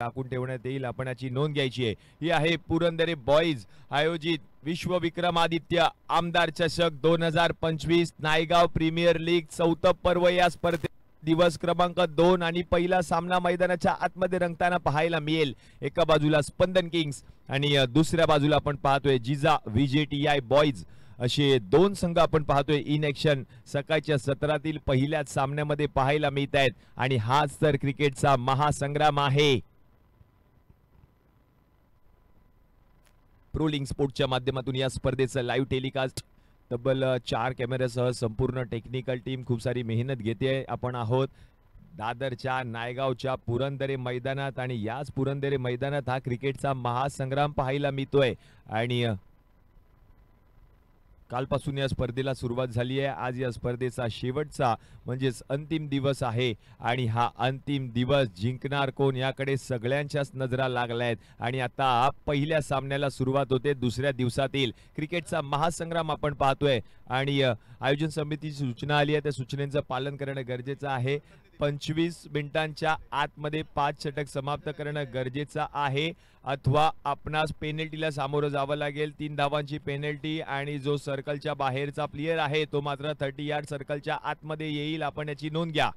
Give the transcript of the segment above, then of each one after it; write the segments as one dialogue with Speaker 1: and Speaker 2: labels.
Speaker 1: राखून ठेवण्यात येईल, आपण याची नोंद घ्यायची आहे। ही आहे पुरंदरे बॉईज आयोजित विश्व विक्रमादित्य आमदार चषक 2025 नायगाव प्रीमियर लीग चौथं पर्व। या स्पर्धेत दिवस क्रमांक 2 आणि पहिला सामना मैदानाच्या आतमध्ये रंगताना पाहायला मिळेल। एका बाजूला स्पंदन किंग्स आणि दुसऱ्या बाजूला आपण पाहतोय जिजा VJTI बॉईज, असे दोन संघ आपण पाहतोय इन ॲक्शन सकाळच्या सत्रातील पहिल्याच सामन्यामध्ये पाहायला मिळत आहेत आणि हाच तर क्रिकेटचा महासंग्राम आहे। प्रो लिंक स्पोर्ट्सच्या माध्यमातून या स्पर्धेचं लाईव्ह टेलिकास्ट तब्बल 4 कॅमेऱ्यासह संपूर्ण टेक्निकल टीम खूप सारी मेहनत घेते। आपण आहोत दादरच्या नायगावच्या पुरंदरे मैदानात आणि याच पुरंदरे मैदानात हा क्रिकेटचा महासंग्राम पाहायला मिळतोय आणि कालपासून या स्पर्धेला सुरुवात झाली आहे। आज या स्पर्धेचा शेवटचा म्हणजेच अंतिम दिवस आहे आणि हा अंतिम दिवस जिंकणार कोण याकडे सगळ्यांच्याच नजरा लागल्या आहेत आणि आता पहिल्या सामन्याला सुरुवात होते। दुसऱ्या दिवसातील क्रिकेटचा महासंग्राम आपण पाहतोय आणि आयोजन समितीची सूचना आली आहे, त्या सूचनेचं पालन करणं गरजेचं आहे। 25 मिनिटांच्या आतमध्ये 5 षटक समाप्त करणं गरजेचं आहे अथवा आपणास पेनल्टीला सामोरं जावं लागेल। 3 धावांची पेनल्टी आणि जो सर्कलच्या बाहेरचा प्लेयर आहे तो मात्र 30 यार्ड सर्कलच्या आतमध्ये येईल, आपण याची नोंद घ्या।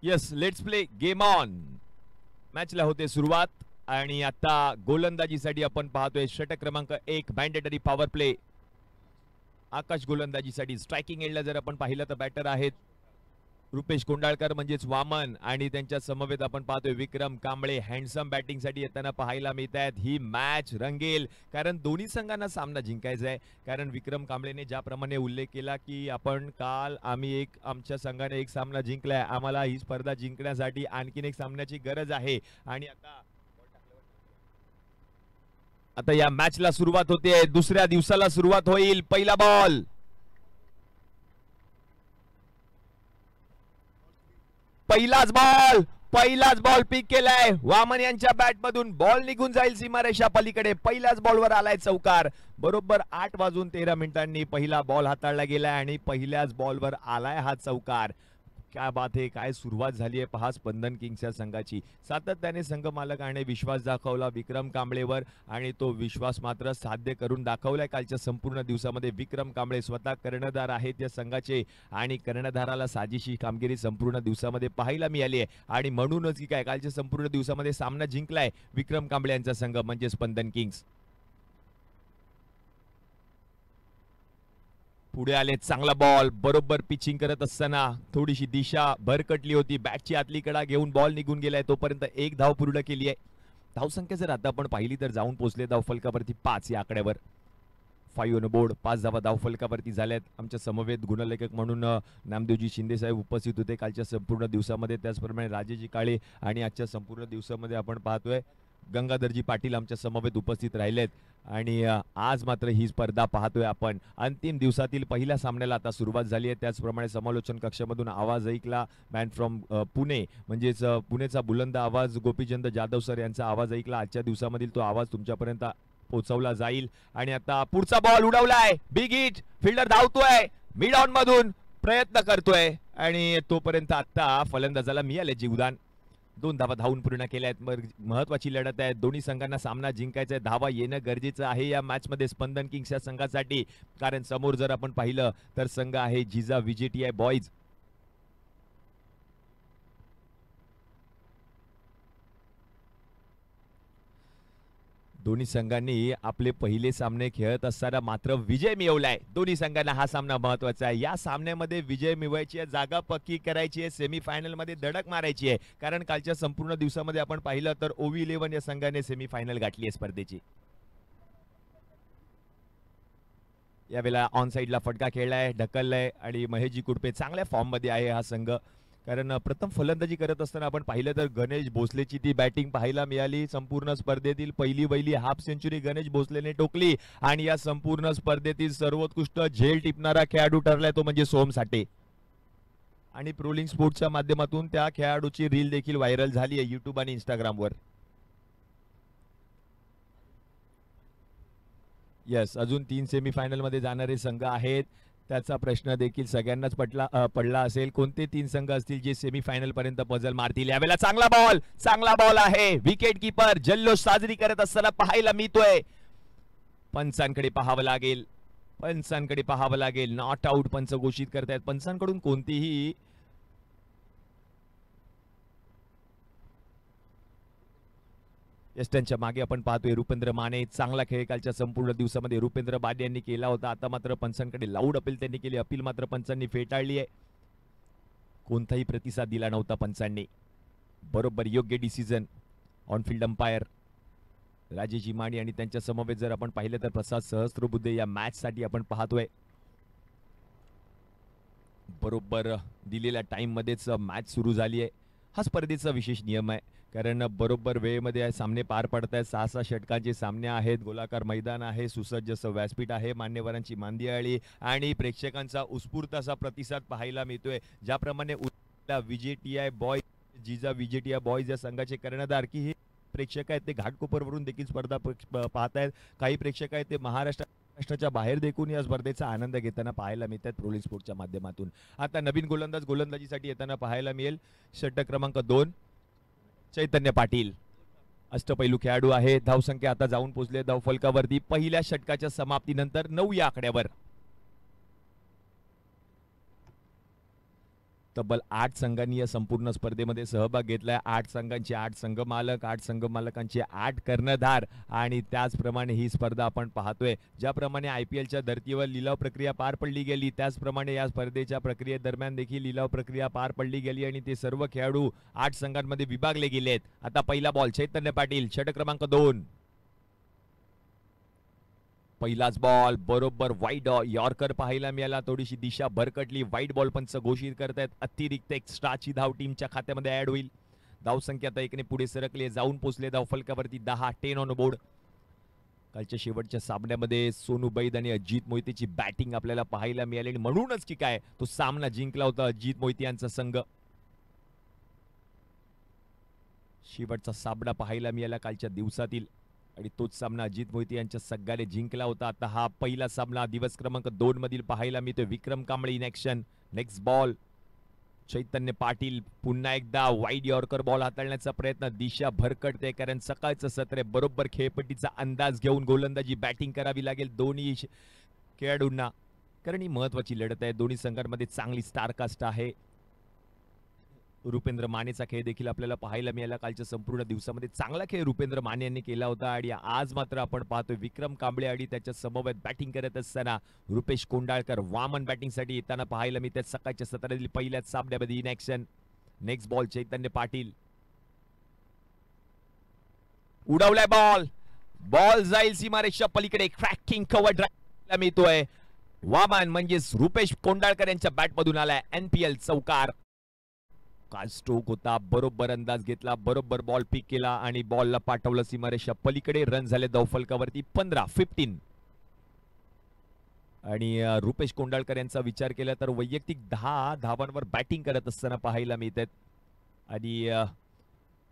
Speaker 1: Yes, let's play game on. मॅचला होते सुरुवात आणि आता गोलंदाजीसाठी आपण पाहतोय षटक क्रमांक 1 मॅन्डेटरी पॉवर प्ले। आकाश गोलंदाजीसाठी स्ट्रायकिंग एंडला जर आपण पाहिलं तर बॅटर आहेत रुपेश कोंडाळकर म्हणजेच वामन आणि त्यांच्या समवेत आपण पाहतोय विक्रम कांबळे हँडसम बॅटिंग साठी येताना पाहायला मिळत आहेत। ही मॅच रंगेल कारण दोन्ही संघांना सामना जिंकायचा आहे। कारण विक्रम कांबळेने ज्याप्रमाणे उल्लेख केला की आपण काल आमच्या संघाने एक सामना जिंकलाय, आम्हाला ही स्पर्धा जिंकण्यासाठी आणखीन एक सामन्याची गरज आहे आणि आता या मॅचला सुरुवात होते। दुसऱ्या दिवसाला सुरुवात होईल। पहिला बॉल, पहिलाच बॉल पिक केलाय वामन यांच्या बॅट मधून। बॉल निघून जाईल सीमारेषा पलीकडे। पहिल्याच बॉलवर आलाय चौकार। बरोबर 8 वाजून 13 मिनिटांनी पहिला बॉल हाताळला गेलाय आणि पहिल्याच बॉलवर आलाय हा चौकार। क्या बात आहे, काय सुरुवात झाली आहे पहा स्पंदन किंग्सच्या संघाची। सातत्याने संघ मालकाने विश्वास दाखवला विक्रम कांबळेवर आणि तो विश्वास मात्र साध्य करून दाखवलाय कालच्या संपूर्ण दिवसामध्ये। विक्रम कांबळे स्वतः कर्णधार आहेत या संघाचे आणि कर्णधाराला साजेशी कामगिरी संपूर्ण दिवसामध्ये पाहायला मिळाली आहे आणि म्हणूनच की काय कालच्या संपूर्ण दिवसामध्ये सामना जिंकलाय विक्रम कांबळे यांचा संघ म्हणजे स्पंदन किंग्स। पुढे आले, चांगला बॉल, बरोबर पिचिंग करत असताना थोडीशी दिशा भरकटली होती, बॅटची आतली कडा घेऊन बॉल निघून गेलाय। तोपर्यंत 1 धाव पूर्ण केली आहे। धावसंख्या जर आता आपण पाहिली तर जाऊन पोहोचले धावफलकावरती 5 या आकड्यावर। 5 ऑन बोर्ड, 5 धावा धावफलकावरती झाल्यात। आमच्या समवेत गुणलेखक म्हणून नामदेवजी शिंदे साहेब उपस्थित होते कालच्या संपूर्ण दिवसामध्ये, त्याचप्रमाणे राजेजी काळे आणि आजच्या संपूर्ण दिवसामध्ये आपण पाहतोय गंगाधरजी पाटील आमच्या समवेत उपस्थित राहिलेत आणि आज मात्र ही स्पर्धा पाहतोय आपण। अंतिम दिवसातील पहिल्या सामन्याला आता सुरुवात झाली आहे। त्याचप्रमाणे समालोचन कक्षामधून आवाज ऐकला मॅन फ्रॉम पुणे म्हणजेच पुणेचा बुलंद आवाज गोपीचंद जाधव सर यांचा आवाज ऐकला। आजच्या दिवसामधील तो आवाज तुमच्यापर्यंत पोहोचवला जाईल आणि आता पुढचा बॉल उडवलाय, बिग हिट, फिल्डर धावतोय, मिड ऑन मधून प्रयत्न करतोय आणि तोपर्यंत आता फलंदाजाला मिळाले जीवदान। 2 धावा धावून पूर्ण केल्या आहेत। महत्वाची लढत आहे, दोन्ही संघांना सामना जिंकायचा आहे, धावा येणं गरजेचं आहे या मॅच मध्ये स्पंदन किंग्स या संघासाठी। कारण समोर जर आपण पाहिलं तर संघ आहे जिजा VJTI बॉईज। दोन्ही संघांनी आपले पहिले सामने खेळत असताना मात्र विजय मिळवलाय। दोन्ही संघांना हा सामना महत्त्वाचा आहे। या सामन्यामध्ये विजय मिळवायची आहे, जागा पक्की करायची आहे, सेमीफायनल मध्ये धडक मारायची आहे। कारण कालच्या संपूर्ण दिवसामध्ये आपण पाहिलं तर OV11 या संघाने सेमीफायनल गाठली आहे स्पर्धेची। यावेळेला ऑन साइडला फटका खेळलाय, ढकललाय आणि महेशजी कुडपे चांगल्या फॉर्म मध्ये आहे हा संघ। कारण प्रथम फलंदाजी करत असताना आपण पाहिलं तर गणेश भोसलेची ती बॅटिंग पाहायला मिळाली. संपूर्ण स्पर्धेतील पहिली हाफ सेंचुरी गणेश भोसलेने टोकली आणि या संपूर्ण स्पर्धेतील सर्वोत्कृष्ट झेल टिपणारा खेळाडू ठरलाय तो म्हणजे सोम साठे. आणि प्रोलिंग स्पोर्ट्सच्या माध्यमातून त्या खेळाडूची रील देखील व्हायरल झाली आहे युट्यूब आणि इंस्टाग्रामवर. येस, अजून 3 सेमीफायनल मध्ये जाणारे संघ आहेत. त्याचा प्रश्न देखील सगळ्यांनाच पडला असेल. कोणते 3 संघ असतील जे सेमीफायनल पर्यंत पजल मारतील. यावेळेला चांगला बॉल आहे. विकेट कीपर जल्लोष साजरी करत असताना पाहायला मिळतोय. पंचांकडे पाहावं लागेल. नॉट आउट पंच घोषित करतायत. पंचांकडून कोणतीही यष्ट्यांच्या मागे आपण पाहतोय रुपेंद्र माने. चांगला खेळ कालच्या संपूर्ण दिवसामध्ये रुपेंद्र माने यांनी केला होता. आता मात्र पंचांकडे लाऊड अपील त्यांनी केली. अपील मात्र पंचांनी फेटाळली आहे. कोणताही प्रतिसाद दिला नव्हता पंचांनी. बरोबर योग्य डिसिजन. ऑनफिल्ड अंपायर राजेश इमाणी आणि त्यांच्या समवेत जर आपण पाहिलं तर प्रसाद सहस्त्रबुद्धे या मॅच साठी आपण पाहतोय. बरोबर दिलेल्या टाइम मध्येच मॅच सुरू झाली आहे. हा स्पर्धेचा विशेष नियम आहे. कारण बरोबर वेळेमध्ये सामने पार पडत आहेत. 6 षटकांचे सामने आहेत. गोलाकार मैदान आहे. सुसज्ज असं व्यासपीठ आहे. मान्यवरांची मांदियाळी आणि प्रेक्षकांचा उत्स्फूर्त असा प्रतिसाद पाहायला मिळतोय. ज्याप्रमाणे विजेटीआय बॉय जिजा विजेटीआय बॉयज या संघाचे कर्णधार की हे प्रेक्षक आहेत ते घाटकोपरवरून देखील स्पर्धा पाहत आहेत. काही प्रेक्षक आहेत ते महाराष्ट्राच्या बाहेर देखून या स्पर्धेचा आनंद घेताना पाहायला मिळतात प्रोलिंग स्पोर्ट्सच्या माध्यमातून. आता नवीन गोलंदाज गोलंदाजीसाठी येताना पाहायला मिळेल. षटक क्रमांक 2 चैतन्य पाटील. अष्टपैलू खेळाडू आहे. धावसंख्या आता जाऊन पोहोचले धावफलकावरती पहिल्या षटकाच्या समाप्तीनंतर 9 या आकड्यावर. तब्बल 8 संघांनी या संपूर्ण स्पर्धेमध्ये सहभाग घेतलाय. 8 संघांचे 8 संघ मालक, 8 संघ मालकांचे 8 कर्णधार आणि त्याचप्रमाणे ही स्पर्धा आपण पाहतोय. ज्याप्रमाणे IPLच्या धर्तीवर लिलाव प्रक्रिया पार पडली गेली त्याचप्रमाणे या स्पर्धेच्या प्रक्रियेदरम्यान देखील लिलाव प्रक्रिया पार पडली गेली आणि ते सर्व खेळाडू 8 संघांमध्ये विभागले गेलेत. आता पहिला बॉल चैतन्य पाटील षटक क्रमांक 2. पहिलाच बॉल बरोबर वाईड यॉर्कर पाहायला मिळाला. थोडीशी दिशा भरकटली. वाईड बॉल पंच घोषित करतायत. अतिरिक्त एक्स्ट्राची धाव टीमच्या खात्यामध्ये ऍड होईल. धावसंख्या आता एकने पुढे सरकले. जाऊन पोहोचले धावफलकावरती 10 ऑन बोर्ड. कालच्या शेवटच्या सामन्यामध्ये सोनू बैद आणि अजित मोहितेची बॅटिंग आपल्याला पाहायला मिळाली आणि म्हणूनच की काय तो सामना जिंकला होता अजित मोहिते यांचा संघ. शेवटचा सामना पाहायला मिळाला कालच्या दिवसातील आणि तोच सामना अजित मोहिते यांच्या संघाने जिंकला होता. आता हा पहिला सामना दिवस क्रमांक 2 मधील पाहायला मिळतोय. Vikram Kamble in action. Next ball Chaitanya Patil पुन्हा एकदा वाईड यॉर्कर बॉल हाताळण्याचा प्रयत्न. दिशा भरकटते कारण सकाळचं सत्र आहे. बरोबर खेळपट्टीचा अंदाज घेऊन गोलंदाजी बॅटिंग करावी लागेल दोन्ही खेळाडूंना कारण ही महत्वाची लढत आहे. दोन्ही संघांमध्ये चांगली स्टारकास्ट आहे. रुपेंद्र मानेचा खेळ देखील आपल्याला पाहायला मिळाला. कालच्या संपूर्ण दिवसामध्ये चांगला खेळ रुपेंद्र माने यांनी केला होता आणि आज मात्र आपण पाहतोय विक्रम कांबळे आणि त्याच्या समवेत बॅटिंग करत असताना रुपेश कोंडाळकर वामन बॅटिंगसाठी येताना पाहायला मिळतात. सकाळच्या सत्रातील पहिल्याच सामन्यामध्ये in action. Next ball Chaitanya Patil. उडवलाय बॉल जाईल सीमारेषा पलीकडे. क्रॅकिंग कव्हर ड्राइव्ह मिळतोय. वामन म्हणजेच रुपेश कोंडाळकर यांच्या बॅटमधून आलाय NPL चौकार. काल स्ट्रोक होता. बरोबर अंदाज घेतला. बरोबर बॉल पिक केला आणि बॉलला पाठवलं सीमारेषा पलीकडे. रन झाले धावफलकावरती 15 आणि रुपेश कोंडाळकर यांचा विचार केला तर वैयक्तिक 10 धावांवर बॅटिंग करत असताना पाहायला मिळतात आणि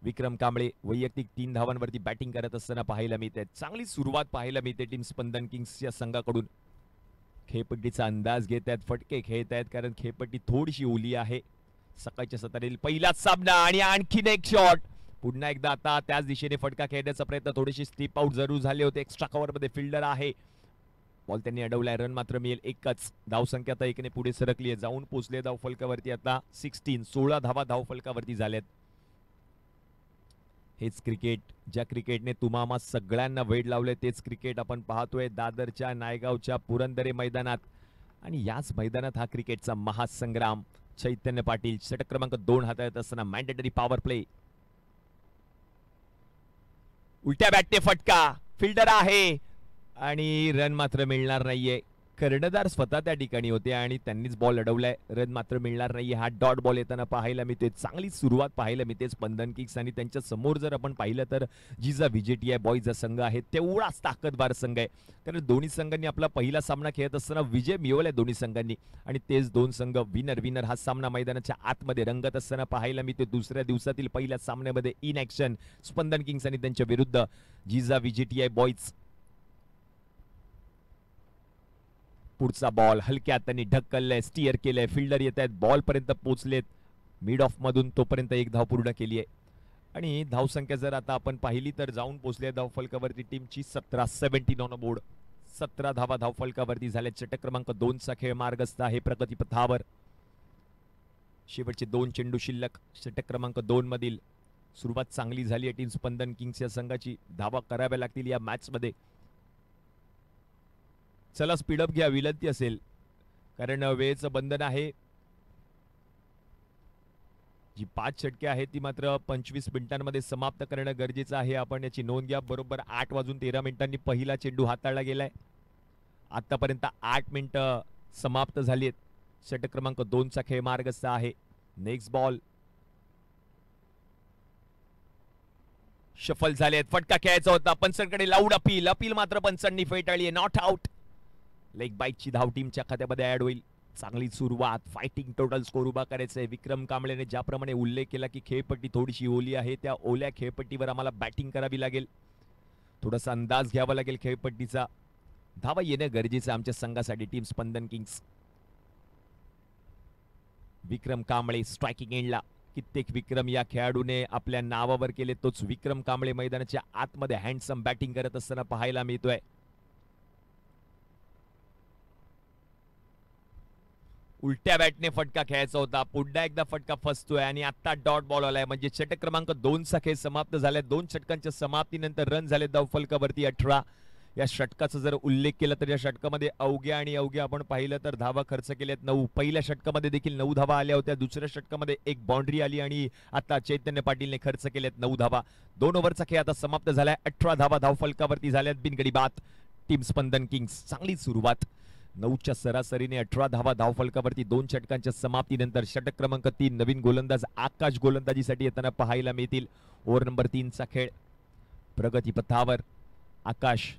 Speaker 1: विक्रम कांबळे वैयक्तिक 3 धावांवरती बॅटिंग करत असताना पाहायला मिळतात. चांगली सुरुवात पाहायला मिळते टीम स्पंदन किंग्स या संघाकडून. खेळपट्टीचा अंदाज घेत आहेत. फटके खेळत आहेत कारण खेळपट्टी थोडीशी ओली आहे. सकाळच्या सत्रातील पहिलाच सामना आणि आणखीन एक शॉट. पुन्हा एकदा आता त्याच दिशेने फटका खेळण्याचा प्रयत्न. थोडेसे स्लिप आउट जरूर झाले होते. एक्स्ट्रा कव्हर मध्ये फिल्डर आहे. बॉल त्यांनी अडवलाय. रन मात्र मिळेल एकच. धावसंख्या आता एकने पुढे सरकली आहे. जाऊन पोहोचले धावफलकावरती आता 16 धावा धावफलकावरती झाल्यात. हेच क्रिकेट ज्या क्रिकेटने तुम्हा सगळ्यांना वेड लावले तेच क्रिकेट आपण पाहतोय दादरच्या नायगावच्या पुरंदरे मैदानात आणि याच मैदानात हा क्रिकेटचा महासंग्राम. चैतन्य पाटील षटक क्रमांक 2 हाताळत असताना मॅन्डेटरी पॉवर प्ले. उलट्या बॅटने फटका. फिल्डर आहे आणि रन मात्र मिळणार नाहीये. कर्णधार स्वतः त्या ठिकाणी होते आणि त्यांनीच बॉल अडवलाय. रन मात्र मिळणार नाही. हा डॉट बॉल येताना पाहायला मिळतोय. चांगली सुरुवात पाहायला मिळते स्पंदन किंग्स आणि त्यांच्या समोर जर आपण पाहिलं तर जिजा व्हीजेटीआय बॉयचा संघ आहे तेवढाच ताकदवार संघ आहे. कारण दोन्ही संघांनी आपला पहिला सामना खेळत असताना विजय मिळवलाय दोन्ही संघांनी आणि तेच दोन संघ विनर हा सामना मैदानाच्या आतमध्ये रंगत असताना पाहायला मिळते. दुसऱ्या दिवसातील पहिल्या सामन्यामध्ये इन ऍक्शन स्पंदन किंग्स आणि त्यांच्या विरुद्ध जिजा व्हीजेटीआय बॉयज. पुढचा बॉल हलक्या हाताने ढकललाय, स्टिअर केलंय, फिल्डर येत आहेत, बॉल पर्यंत पोहोचलेत मिड ऑफ मधून. तोपर्यंत एक धाव पूर्ण केली आहे आणि धावसंख्या जर आता आपण पाहिली तर जाऊन पोहोचली धावफलकावरती टीमची 17 ऑन बोर्ड. 17 धावा धावफलकावरती झाल्या. षटक क्रमांक 2 चा खेळ मार्गस्थ आहे प्रगतीपथावर. शेवटचे 2 चेंडू शिल्लक. षटक क्रमांक 2 मधील सुरुवात चांगली झाली आहे टीम स्पंदन किंग्स या संघाची. धावा कराव्या लागतील या मॅच मध्ये. चला स्पीडअप घ्या विनंती असेल कारण वेळेचं बंधन आहे. जी 5 षटके आहेत ती मात्र 25 मिनिटांमध्ये समाप्त करणं गरजेचं आहे. आपण याची नोंद घ्या. बरोबर 8:13 पहिला चेंडू हाताळला गेलाय. आतापर्यंत 8 मिनिटं समाप्त झाली आहेत. षटक क्रमांक 2 चा खेळ मार्गस्थ आहे. नेक्स्ट बॉल शफल झालेत. फटका खेळायचा होता पंचांकडे. लाऊड अपील मात्र पंचांनी फेटाळली आहे. Not out. लेग बाईकची धाव टीमच्या खात्यामध्ये ऍड होईल. चांगली सुरुवात. फायटिंग टोटल स्कोर उभा करायचा आहे. विक्रम कांबळेने ज्याप्रमाणे उल्लेख केला की खेळपट्टी थोडीशी ओली आहे त्या ओल्या खेळपट्टीवर आम्हाला बॅटिंग करावी लागेल. थोडासा अंदाज घ्यावा लागेल खेळपट्टीचा. धावा येणं गरजेचं आमच्या संघासाठी टीम स्पंदन किंग्स. विक्रम कांबळे स्ट्रायकिंग एंडला. कित्येक विक्रम या खेळाडूने आपल्या नावावर केले. तोच विक्रम कांबळे मैदानाच्या आतमध्ये हँडसम बॅटिंग करत असताना पाहायला मिळतोय. उलट्या बॅटने फटका खेळायचा होता. पुन्हा एकदा फटका फसतोय आणि आता डॉट बॉल आलाय. म्हणजे षटक क्रमांक 2 चा खेळ समाप्त झालाय. 2 षटकांच्या समाप्तीनंतर रन झाले धावफलकावरती 18. या षटकाचा जर उल्लेख केला तर या षटकामध्ये अवघ्या आपण पाहिलं तर धावा खर्च केल्यात 9. पहिल्या षटकामध्ये देखील 9 धावा आल्या होत्या. दुसऱ्या षटकामध्ये एक बाउंड्री आली आणि आता चैतन्य पाटीलने खर्च केल्यात 9 धावा. 2 ओव्हरचा खेळ आता समाप्त झालाय. 18 धावा धावफलकावरती झाल्यात बिनगडी बाद. टीम स्पंदन किंग्स चांगली सुरुवात. 9च्या सरासरीने 18 धावा धावफलकावरती 2 षटकांच्या समाप्तीनंतर. षटक क्रमांक 3 नवीन गोलंदाज आकाश गोलंदाजीसाठी येताना पाहायला मिळतील. ओव्हर नंबर 3 चा खेळ प्रगतीपथावर. आकाश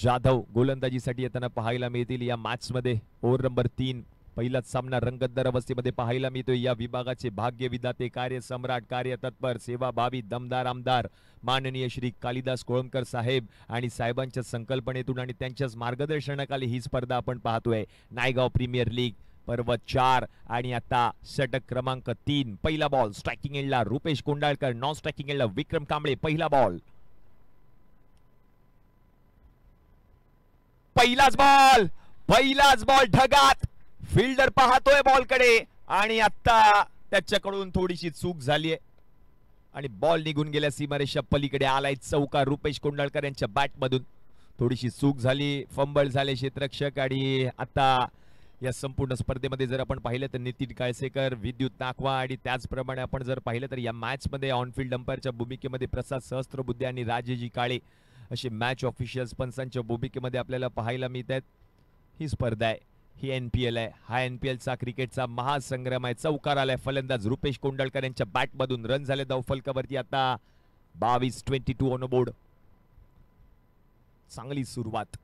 Speaker 1: जाधव गोलंदाजीसाठी येताना पाहायला मिळतील या मॅच मध्ये. ओव्हर नंबर 3 पहिलाच सामना रंगतदार अवस्थेमध्ये पाहायला मिळतोय. या विभागाचे भाग्य विधाते, कार्य सम्राट, कार्य तत्पर, सेवाभावी, दमदार आमदार माननीय श्री कालिदास कोळंबकर साहेब आणि साहेबांच्या संकल्पनेतून आणि त्यांच्याच मार्गदर्शनाखाली ही स्पर्धा आपण पाहतोय. नायगाव प्रीमियर लीग पर्व 4 आणि आता षटक क्रमांक 3. पहिला बॉल स्ट्रायकिंग एंडला रुपेश कोंडाळकर. नॉन स्ट्रायकिंग एंडला विक्रम कांबळे. पहिला बॉल. पहिलाच बॉल ढगात. फिल्डर पाहतोय बॉलकडे आणि आता त्याच्याकडून थोडीशी चूक झालीय आणि बॉल निघून गेल्या सीमारेषा पलीकडे आलाय. चौकार रुपेश कोंडाळकर यांच्या बॅट मधून. थोडीशी चूक झाली. फंबल झाले क्षेत्ररक्षक आणि आता या संपूर्ण स्पर्धेमध्ये जर आपण पाहिलं तर नितीन काळसेकर, विद्युत नाकवा आणि त्याचप्रमाणे आपण जर पाहिलं तर या मॅच मध्ये ऑनफिल्ड अंपायरच्या भूमिकेमध्ये प्रसाद सहस्त्रबुद्धे आणि राजेजी काळे असे मॅच ऑफिशियल्स पंचांच्या भूमिकेमध्ये आपल्याला पाहायला मिळत आहेत. ही स्पर्धा आहे. ही NPL आहे. हा NPL चा क्रिकेटचा महासंग्राम आहे. चौकार आलाय. फलंदाज रुपेश कोंडाळकर यांच्या बॅट मधून. रन झाले धावफलकावरती आता 22-22 ऑन बोर्ड. चांगली सुरुवात.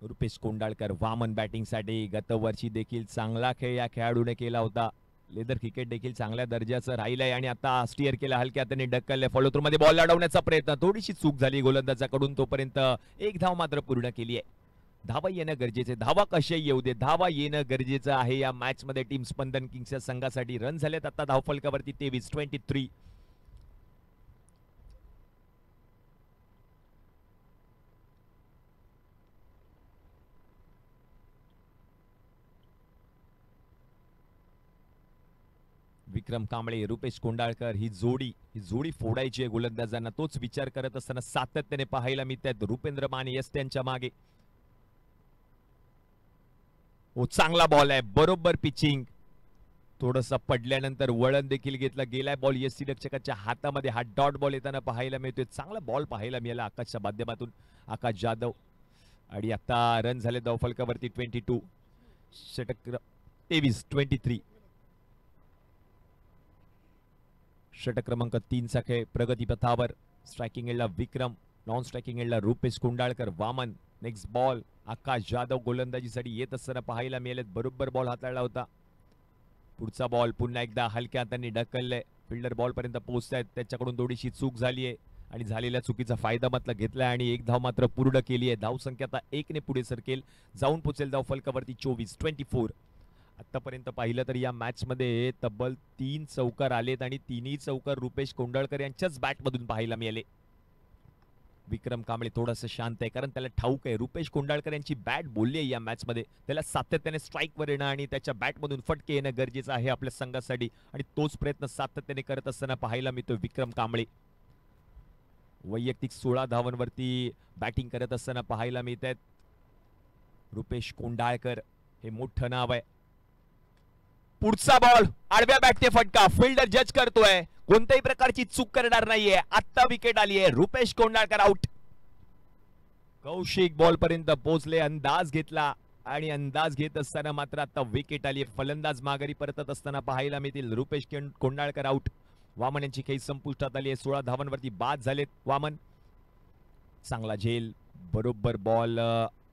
Speaker 1: रुपेश कोंडाळकर वामन बॅटिंग साठी. गतवर्षी देखील चांगला खेळ या खेळाडूने केला होता. लेदर क्रिकेट देखील चांगल्या दर्जाचं राहिलंय आणि आता स्टिअर केला. हलक्या हाताने ढकलले. फॉलो थ्रू मध्ये बॉल अडवण्याचा प्रयत्न. थोडीशी चूक झाली गोलंदाजाकडून. तोपर्यंत एक धाव मात्र पूर्ण केली आहे. धावा येणं गरजेचे. धावा कशा येऊ दे, धावा येणं गरजेचं आहे या मॅच मध्ये टीम स्पंदन किंग्सच्या संघासाठी. रन झालेत आता धावफलकावरती 23-23. विक्रम कांबळे, रुपेश कोंडाळकर ही जोडी फोडायची आहे गोलंदाजांना. तोच विचार करत असताना सातत्याने पाहायला मिळतात रुपेंद्र माने यस त्यांच्या मागे. चांगला बॉल आहे. बरोबर पिचिंग. थोडंसं पडल्यानंतर वळण देखील घेतला गेलाय. बॉल यष्टीरक्षकाच्या हातामध्ये. हा डॉट बॉल येताना पाहायला मिळतोय. चांगला बॉल पाहायला मिळाला आकाशच्या माध्यमातून. आकाश जाधव आणि आता रन झाले धावफलकावरती 22. षटक 23 षटक क्रमांक 3 चा खेळ प्रगतीपथावर. स्ट्रायकिंग एंडला विक्रम, नॉन स्ट्रायकिंग एंडला रुपेश कुंडाळकर. Vaman next ball. आकाश जाधव गोलंदाजीसाठी येत असताना पाहायला मिळाले. बरोबर बॉल हाताळला होता. पुढचा बॉल पुन्हा एकदा हलक्या हातांनी ढकलले. फिल्डर बॉल पर्यंत पोहोचतायत. त्याच्याकडून थोडीशी चूक झाली आहे आणि झालेल्या चुकीचा फायदा मात्र घेतलाय आणि एक धाव मात्र पूर्ण केली आहे. धाव संख्या आता 1 ने पुढे सरकेल, जाऊन पोहोचेल धाव फलकावरती 24. आतापर्यंत पाहिलं तर या मॅच मध्ये तब्बल 3 चौकार आलेत आणि तिन्ही चौकार रुपेश कोंडाळकर यांच्याच बॅटमधून पाहायला मिळाले. विक्रम कांबळे थोडंसं शांत आहे, कारण त्याला ठाऊक आहे रुपेश कोंडाळकर यांची बॅट बोलली आहे या मॅच मध्ये. त्याला सातत्याने स्ट्राईकवर येणं आणि त्याच्या बॅटमधून फटके येणं गरजेचं आहे आपल्या संघासाठी आणि तोच प्रयत्न सातत्याने करत असताना पाहायला मिळतो विक्रम कांबळे. वैयक्तिक 16 धावांवरती बॅटिंग करत असताना पाहायला मिळत आहेत रुपेश कोंडाळकर. हे मोठं नाव आहे. पुढचा बॉल आडव्या बॅटने फटका. फिल्डर जज करतोय, कोणत्याही प्रकारची चूक करणार नाहीये. आता विकेट आली आहे. रुपेश कोंडाळकर आउट. कौशिक बॉल पर्यंत पोहोचले, अंदाज घेतला आणि अंदाज घेत असताना मात्र आता विकेट आली. फलंदाज माघारी परतत असताना पाहायला मिळतील. रुपेश कोंडाळकर आउट. वामन यांची खेळी संपुष्टात आली आहे. 16 धावांवरती बाद झालेत वामन. चांगला झेल. बरोबर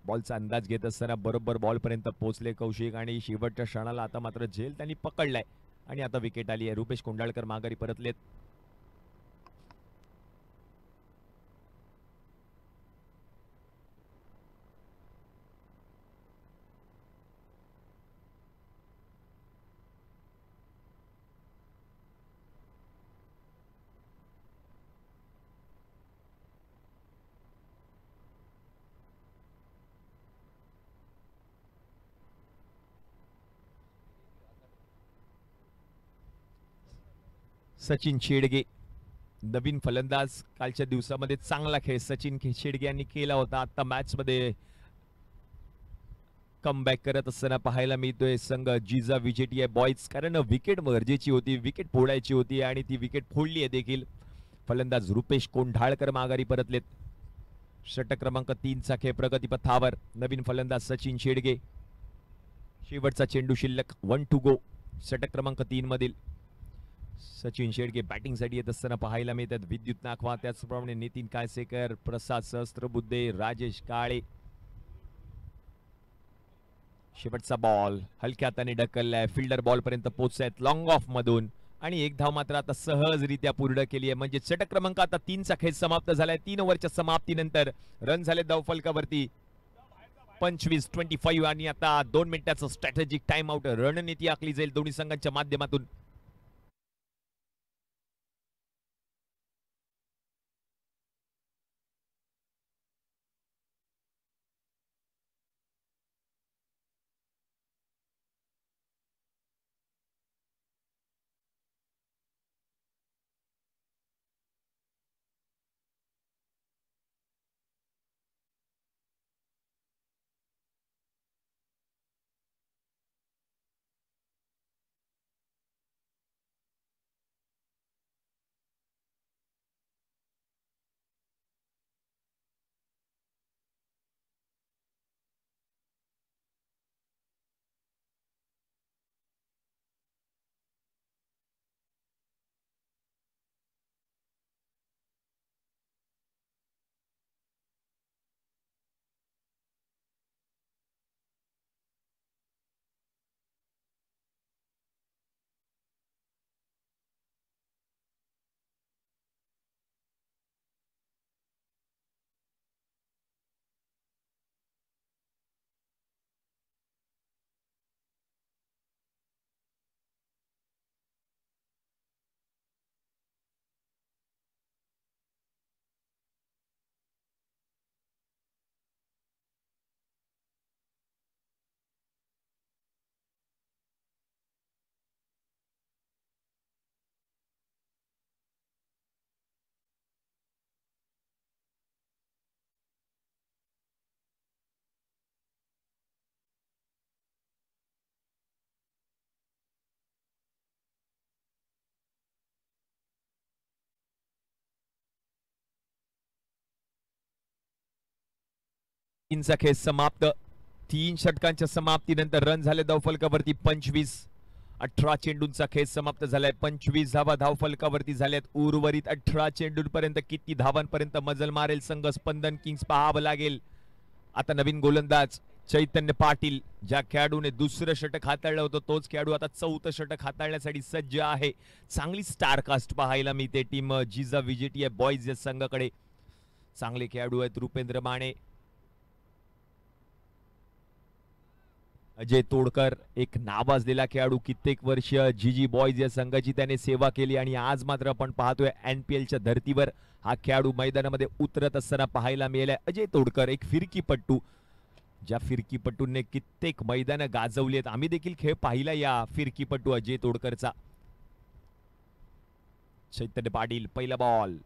Speaker 1: बॉलचा अंदाज घेत असताना बरोबर बॉल पर्यंत पोहोचले कौशिक आणि शेवटच्या क्षणाला आता मात्र झेल त्यांनी पकडलाय आणि आता विकेट आली आहे. रुपेश कोंडाळकर माघारी परतलेत. सचिन शेडगे नवीन फलंदाज. कालच्या दिवसामध्ये चांगला खेळ सचिन शेडगे यांनी केला होता. आता मॅच मध्ये कमबॅक करत असताना पाहायला मिळतोय संघ जिजा विजेटी आहे बॉयज, कारण विकेट गरजेची होती, विकेट फोडायची होती आणि ती विकेट फोडली आहे देखील. फलंदाज रुपेश कोंढाळकर माघारी परतलेत. षटक क्रमांक 3 चा खेळ प्रगतीपथावर. नवीन फलंदाज सचिन शेडगे. शेवटचा चेंडू शिल्लक 1 टू गो षटक क्रमांक 3 मधील. सचिन शेडगे बॅटिंग साठी येत असताना पाहायला मिळतात. विद्युत नाखवा, त्याचप्रमाणे नितीन कायसेकर, प्रसाद सहस्त्रबुद्धे, राजेश काळे. शेवटचा बॉल हलक्या हाताने ढकललाय. फिल्डर बॉल पर्यंत पोहोचतायत लॉंग ऑफ मधून आणि एक धाव मात्र आता सहजरित्या पूर्ण केली आहे. म्हणजे षटक क्रमांक आता 3 चा खेळ समाप्त झालाय. 3 ओव्हरच्या समाप्तीनंतर रन झाले धाव फलकावरती 25 आणि आता 2 मिनिटाचं स्ट्रॅटेजिक टाइम आउट रणनीती आखली जाईल दोन्ही संघांच्या माध्यमातून. तीनचा खेळ समाप्त. 3 षटकांच्या समाप्तीनंतर रन झाले धावफलकावरती 25. 18 चेंडूंचा खेळ समाप्त झालाय. 25 धावा धावफलकावरती झाल्यात. उर्वरित 18 चेंडूंपर्यंत किती धावांपर्यंत मजल मारेल संघ स्पंदन किंग्स पाहावं लागेल. आता नवीन गोलंदाज चैतन्य पाटील, ज्या खेळाडूने दुसरं षटक हाताळलं होतं तोच खेळाडू आता 4थं षटक हाताळण्यासाठी सज्ज आहे. चांगली स्टारकास्ट पाहायला मिळते टीम जिजा विजेटी बॉईज या संघाकडे. चांगले खेळाडू आहेत. रुपेंद्र माने, अजय तोडकर, एक नावाजलेला खेळाडू. कित्येक वर्ष जीजी बॉईज या संघाची त्याने सेवा केली आणि आज मात्र आपण पाहतोय NPLच्या धर्तीवर हा खेळाडू मैदानामध्ये उतरत असताना पाहायला मिळालाय. अजय तोडकर एक फिरकीपट्टू, ज्या फिरकीपट्टूंने कित्येक मैदानं गाजवली आहेत. आम्ही देखील खेळ पाहिला या फिरकीपट्टू अजय तोडकरचा. चैतन्य पाटील, पहिला बॉल,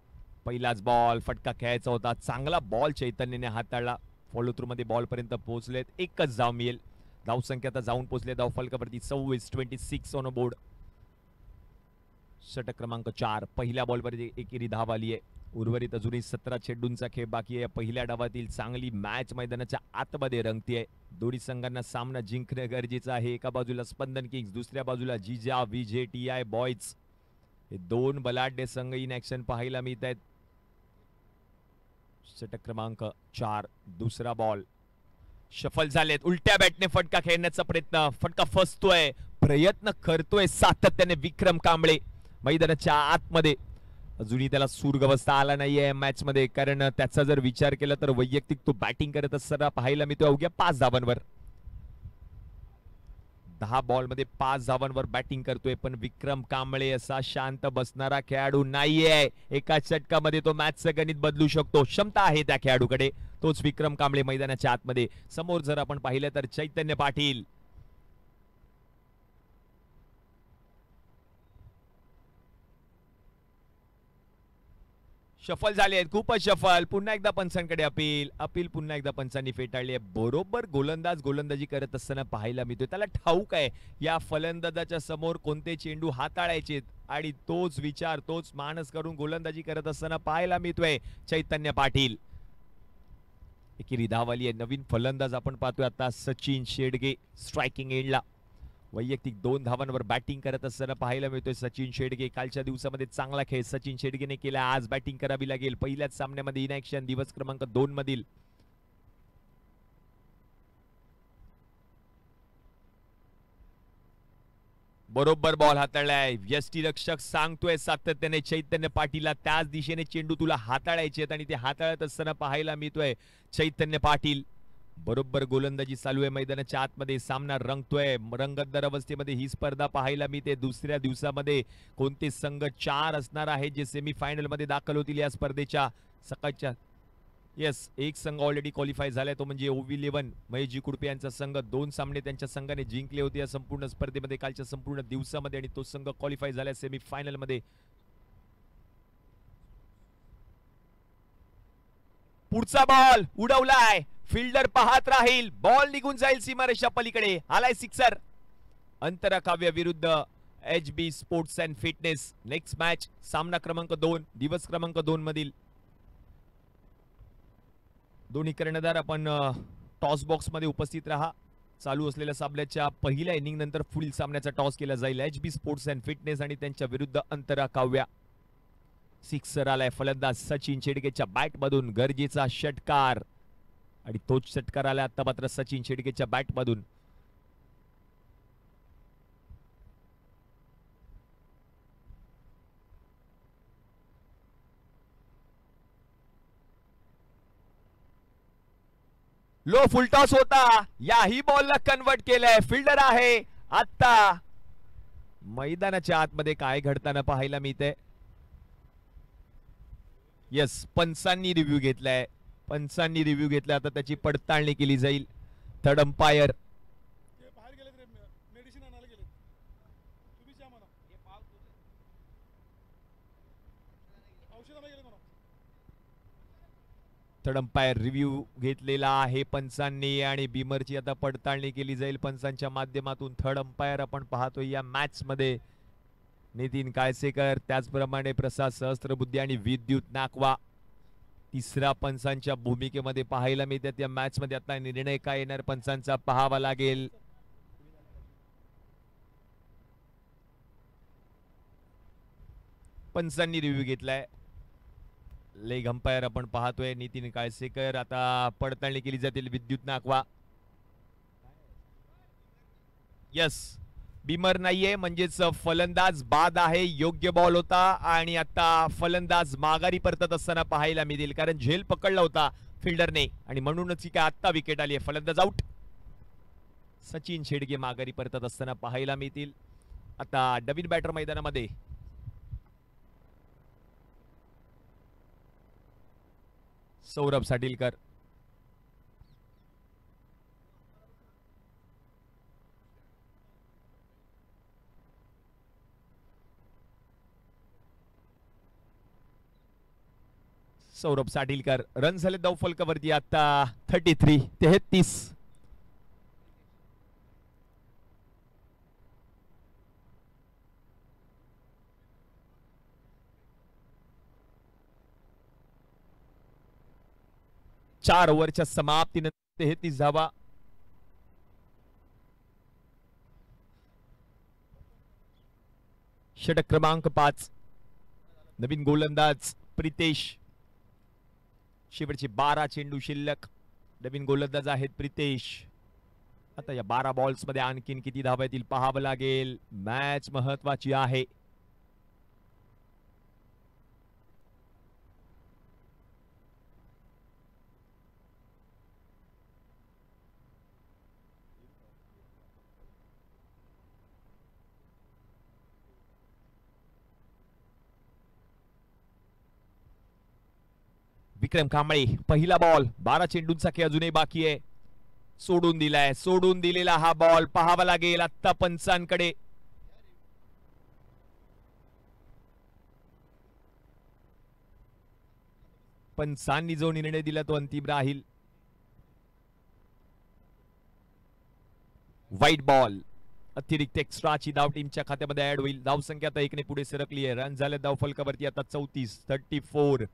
Speaker 1: पहिलाच बॉल, फटका खेळायचा होता. चांगला बॉल चैतन्यने हाताळला. फॉलो थ्रू मध्ये बॉल पर्यंत पोहोचलेत. एकच धाव मिळेल. धावसंख्या आता जाऊन पोहोचले धावफलकावरती 26 ऑन बोर्ड. षटक क्रमांक 4. पहिल्या बॉलवर एकेरी धाव आली आहे. उर्वरित अजूनही 17 चेंडूंचा खेळ बाकी आहे. पहिल्या डावातील चांगली मॅच मैदानाच्या आतमध्ये रंगतीये. दोन्ही संघांना सामना जिंकणे गरजेचं आहे. एका बाजूला स्पंदन किंग्स, दुसऱ्या बाजूला जिजा विजेटीआय बॉईज. हे दोन बलाढ्य संघ इन ऍक्शन पाहायला मिळत आहेत. षटक क्रमांक 4. दुसरा बॉल शफल झालेत. उलट्या बॅटने फटका खेळण्याचा प्रयत्न, फटका फसतोय, प्रयत्न करतोय सातत्याने विक्रम कांबळे मैदानाच्या आतमध्ये. अजूनही त्याला सूरगवस्था आला नाहीये मॅच मध्ये, कारण त्याचा जर विचार केला तर वैयक्तिक तो बॅटिंग करत असताना पाहायला मिळतोय अवघ्या 5 धावांवर. 10 बॉल मध्ये 5 धावांवर बॅटिंग करतोय. पण विक्रम कांबळे असा शांत बसणारा खेळाडू नाहीये. एका षटकामध्ये तो मॅचचं गणित बदलू शकतो. क्षमता आहे त्या खेळाडूकडे. तोच विक्रम कांबळे मैदानाच्या आतमध्ये. समोर जर आपण पाहिलं तर चैतन्य पाटील, शफल झाले आहेत, खूपच शफल. पुन्हा एकदा पंचांकडे अपील, अपील पुन्हा एकदा पंचांनी फेटाळली आहे. बरोबर गोलंदाज गोलंदाजी करत असताना पाहायला मिळतोय. त्याला ठाऊक आहे या फलंदाजाच्या समोर कोणते चेंडू हाताळायचे आणि तोच विचार, तोच मानस करून गोलंदाजी करत असताना पाहायला मिळतोय चैतन्य पाटील. एकेरी धाव आली आहे. नवीन फलंदाज आपण पाहतोय आता सचिन शेडगे स्ट्रायकिंग एंडला. वैयक्तिक 2 धावांवर बॅटिंग करत असताना पाहायला मिळतोय सचिन शेडगे. कालच्या दिवसामध्ये चांगला खेळ सचिन शेडगेने केला. आज बॅटिंग करावी लागेल. पहिल्याच सामन्यामध्ये इन ऍक्शन दिवस क्रमांक 2 मधील. बरोबर बॉल हाताळलाय. यष्टीरक्षक सांगतोय सातत्याने चैतन्य पाटीलला त्याच दिशेने चेंडू तुला हाताळायचे आणि ते हाताळत असताना पाहायला मिळतोय चैतन्य पाटील. बरोबर गोलंदाजी चालू आहे मैदानाच्या आतमध्ये. सामना रंगतोय. रंगतदार अवस्थेमध्ये ही स्पर्धा पाहायला मिळते. दुसऱ्या दिवसामध्ये कोणते संघ 4 असणार आहेत जे सेमीफायनल मध्ये दाखल होतील या स्पर्धेच्या सकाळच्या. येस, एक संघ ऑलरेडी क्वालिफाय झालाय, तो म्हणजे OV11 महेशजी कुडपे यांचा संघ. 2 सामने त्यांच्या संघाने जिंकले होते या संपूर्ण स्पर्धेमध्ये कालच्या संपूर्ण दिवसामध्ये आणि तो संघ क्वालिफाय झालाय सेमीफायनल मध्ये. पुढचा बॉल उडवलाय. फिल्डर पाहत राहील. बॉल निघून जाईल सीमारेषा पलीकडे. आलाय सिक्सर. अंतराकाव्य विरुद्ध HB sports and fitness. Next match सामना क्रमांक 2 दिवस क्रमांक 2 मधील. दोन्ही कर्णधार आपण टॉस बॉक्स मध्ये उपस्थित राहा. चालू असलेल्या सामन्याच्या पहिल्या इनिंग नंतर पुढील सामन्याचा टॉस केला जाईल. HB स्पोर्ट्स अँड फिटनेस आणि त्यांच्या विरुद्ध अंतराकाव्य. सिक्सर आलाय. फलंदाज सचिन शेडगेच्या बॅट मधून गरजेचा षटकार आणि तोच षटकार आला आता मात्र सचिन शेडगेच्या बॅट मधून. लो फुलटॉस होता. याही बॉलला कन्वर्ट केलंय. फिल्डर आहे. आता मैदानाच्या आतमध्ये काय घडताना पाहायला मिळतंय. येस, पंचांनी रिव्ह्यू घेतलाय. पंचांनी रिव्ह्यू घेतला. आता त्याची पडताळणी केली जाईल. Third umpire third umpire review घेतलेला आहे पंचांनी आणि बीमरची आता पडताळणी केली जाईल पंचांच्या माध्यमातून. थर्ड अंपायर आपण पाहतोय या मॅच मध्ये नितीन काळसेकर, त्याचप्रमाणे प्रसाद सहस्त्रबुद्धे आणि विद्युत नाकवा. तिसऱ्या पंचांच्या भूमिकेमध्ये पाहायला मिळतात या मॅच मध्ये. आता निर्णय काय येणार पंचांचा पाहावा लागेल. पंचांनी रिव्ह्यू घेतलाय. लेग अंपायर आपण पाहतोय नितीन काळसेकर. आता पडताळणी केली जातील विद्युत नाकवा. यस, बिमर नाहीये म्हणजेच फलंदाज बाद आहे. योग्य बॉल होता आणि आता फलंदाज माघारी परतत असताना पाहायला मिळेल, कारण झेल पकडला होता फिल्डरने आणि म्हणूनच काय आता विकेट आली आहे. फलंदाज आउट. सचिन शेडगे माघारी परतत असताना पाहायला मिळतील. आता नवीन बॅटर मैदानामध्ये. सौरभ साटिलकर. सौरभ साटिलकर. रन झाले धाव फलकावरती आता 33. 4 ओव्हरच्या समाप्तीनंतर 33 धावा. षटक क्रमांक 5. नवीन गोलंदाज प्रितेश. शेवटचे 12 चेंडू शिल्लक. नवीन गोलंदाज आहेत प्रितेश. आता या 12 बॉल्स मध्ये आणखीन किती धावा येतील पाहावं लागेल. मॅच महत्वाची आहे. विक्रम कांबळे. पहिला बॉल. 12 चेंडूंचा खेळ अजूनही बाकी आहे. सोडून दिलाय. सोडून दिलेला हा बॉल पाहावा लागेल आता पंचांकडे. पंचांनी जो निर्णय दिला तो अंतिम राहील. White ball. अतिरिक्त एक्स्ट्राची धाव टीमच्या खात्यामध्ये ऍड होईल. धाव संख्या आता 1 ने पुढे सरकली आहे. रन झाले धाव फलकावरती आता 34.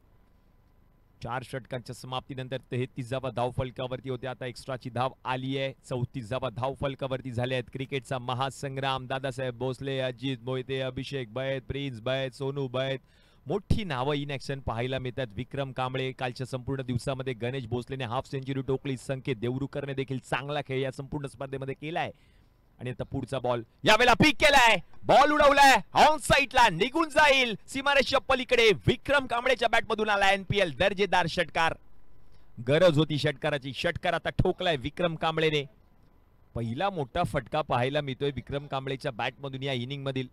Speaker 1: 4 षटकांच्या समाप्तीनंतर 33 धाव फलकावरती होते. आता एक्स्ट्राची धाव आली आहे. 34 धाव फलकावरती झाले आहेत. क्रिकेटचा महासंग्राम. दादासाहेब भोसले, अजित मोहिते, अभिषेक बैद, प्रिन्स बैद, सोनू बैद, मोठी नावं इन ऍक्शन पाहायला मिळतात. विक्रम कांबळे. कालच्या संपूर्ण दिवसामध्ये गणेश भोसलेने हाफ सेंचुरी टोकली. संकेत देवरुकरने देखील चांगला खेळ या संपूर्ण स्पर्धेमध्ये केलाय. आणि आता पुढचा बॉल यावेळेला पिक केलाय. बॉल उडवलाय ऑन साइडला, निघून जाईल सीमारेषेच्या पलीकडे. विक्रम कांबळेच्या बॅटमधून आला एनपीएल दर्जेदार षटकार. गरज होती षटकाराची. षटकार आता ठोकलाय विक्रम कांबळेने. पहिला मोठा फटका पाहायला मिळतोय विक्रम कांबळेच्या बॅटमधून या इनिंग मधील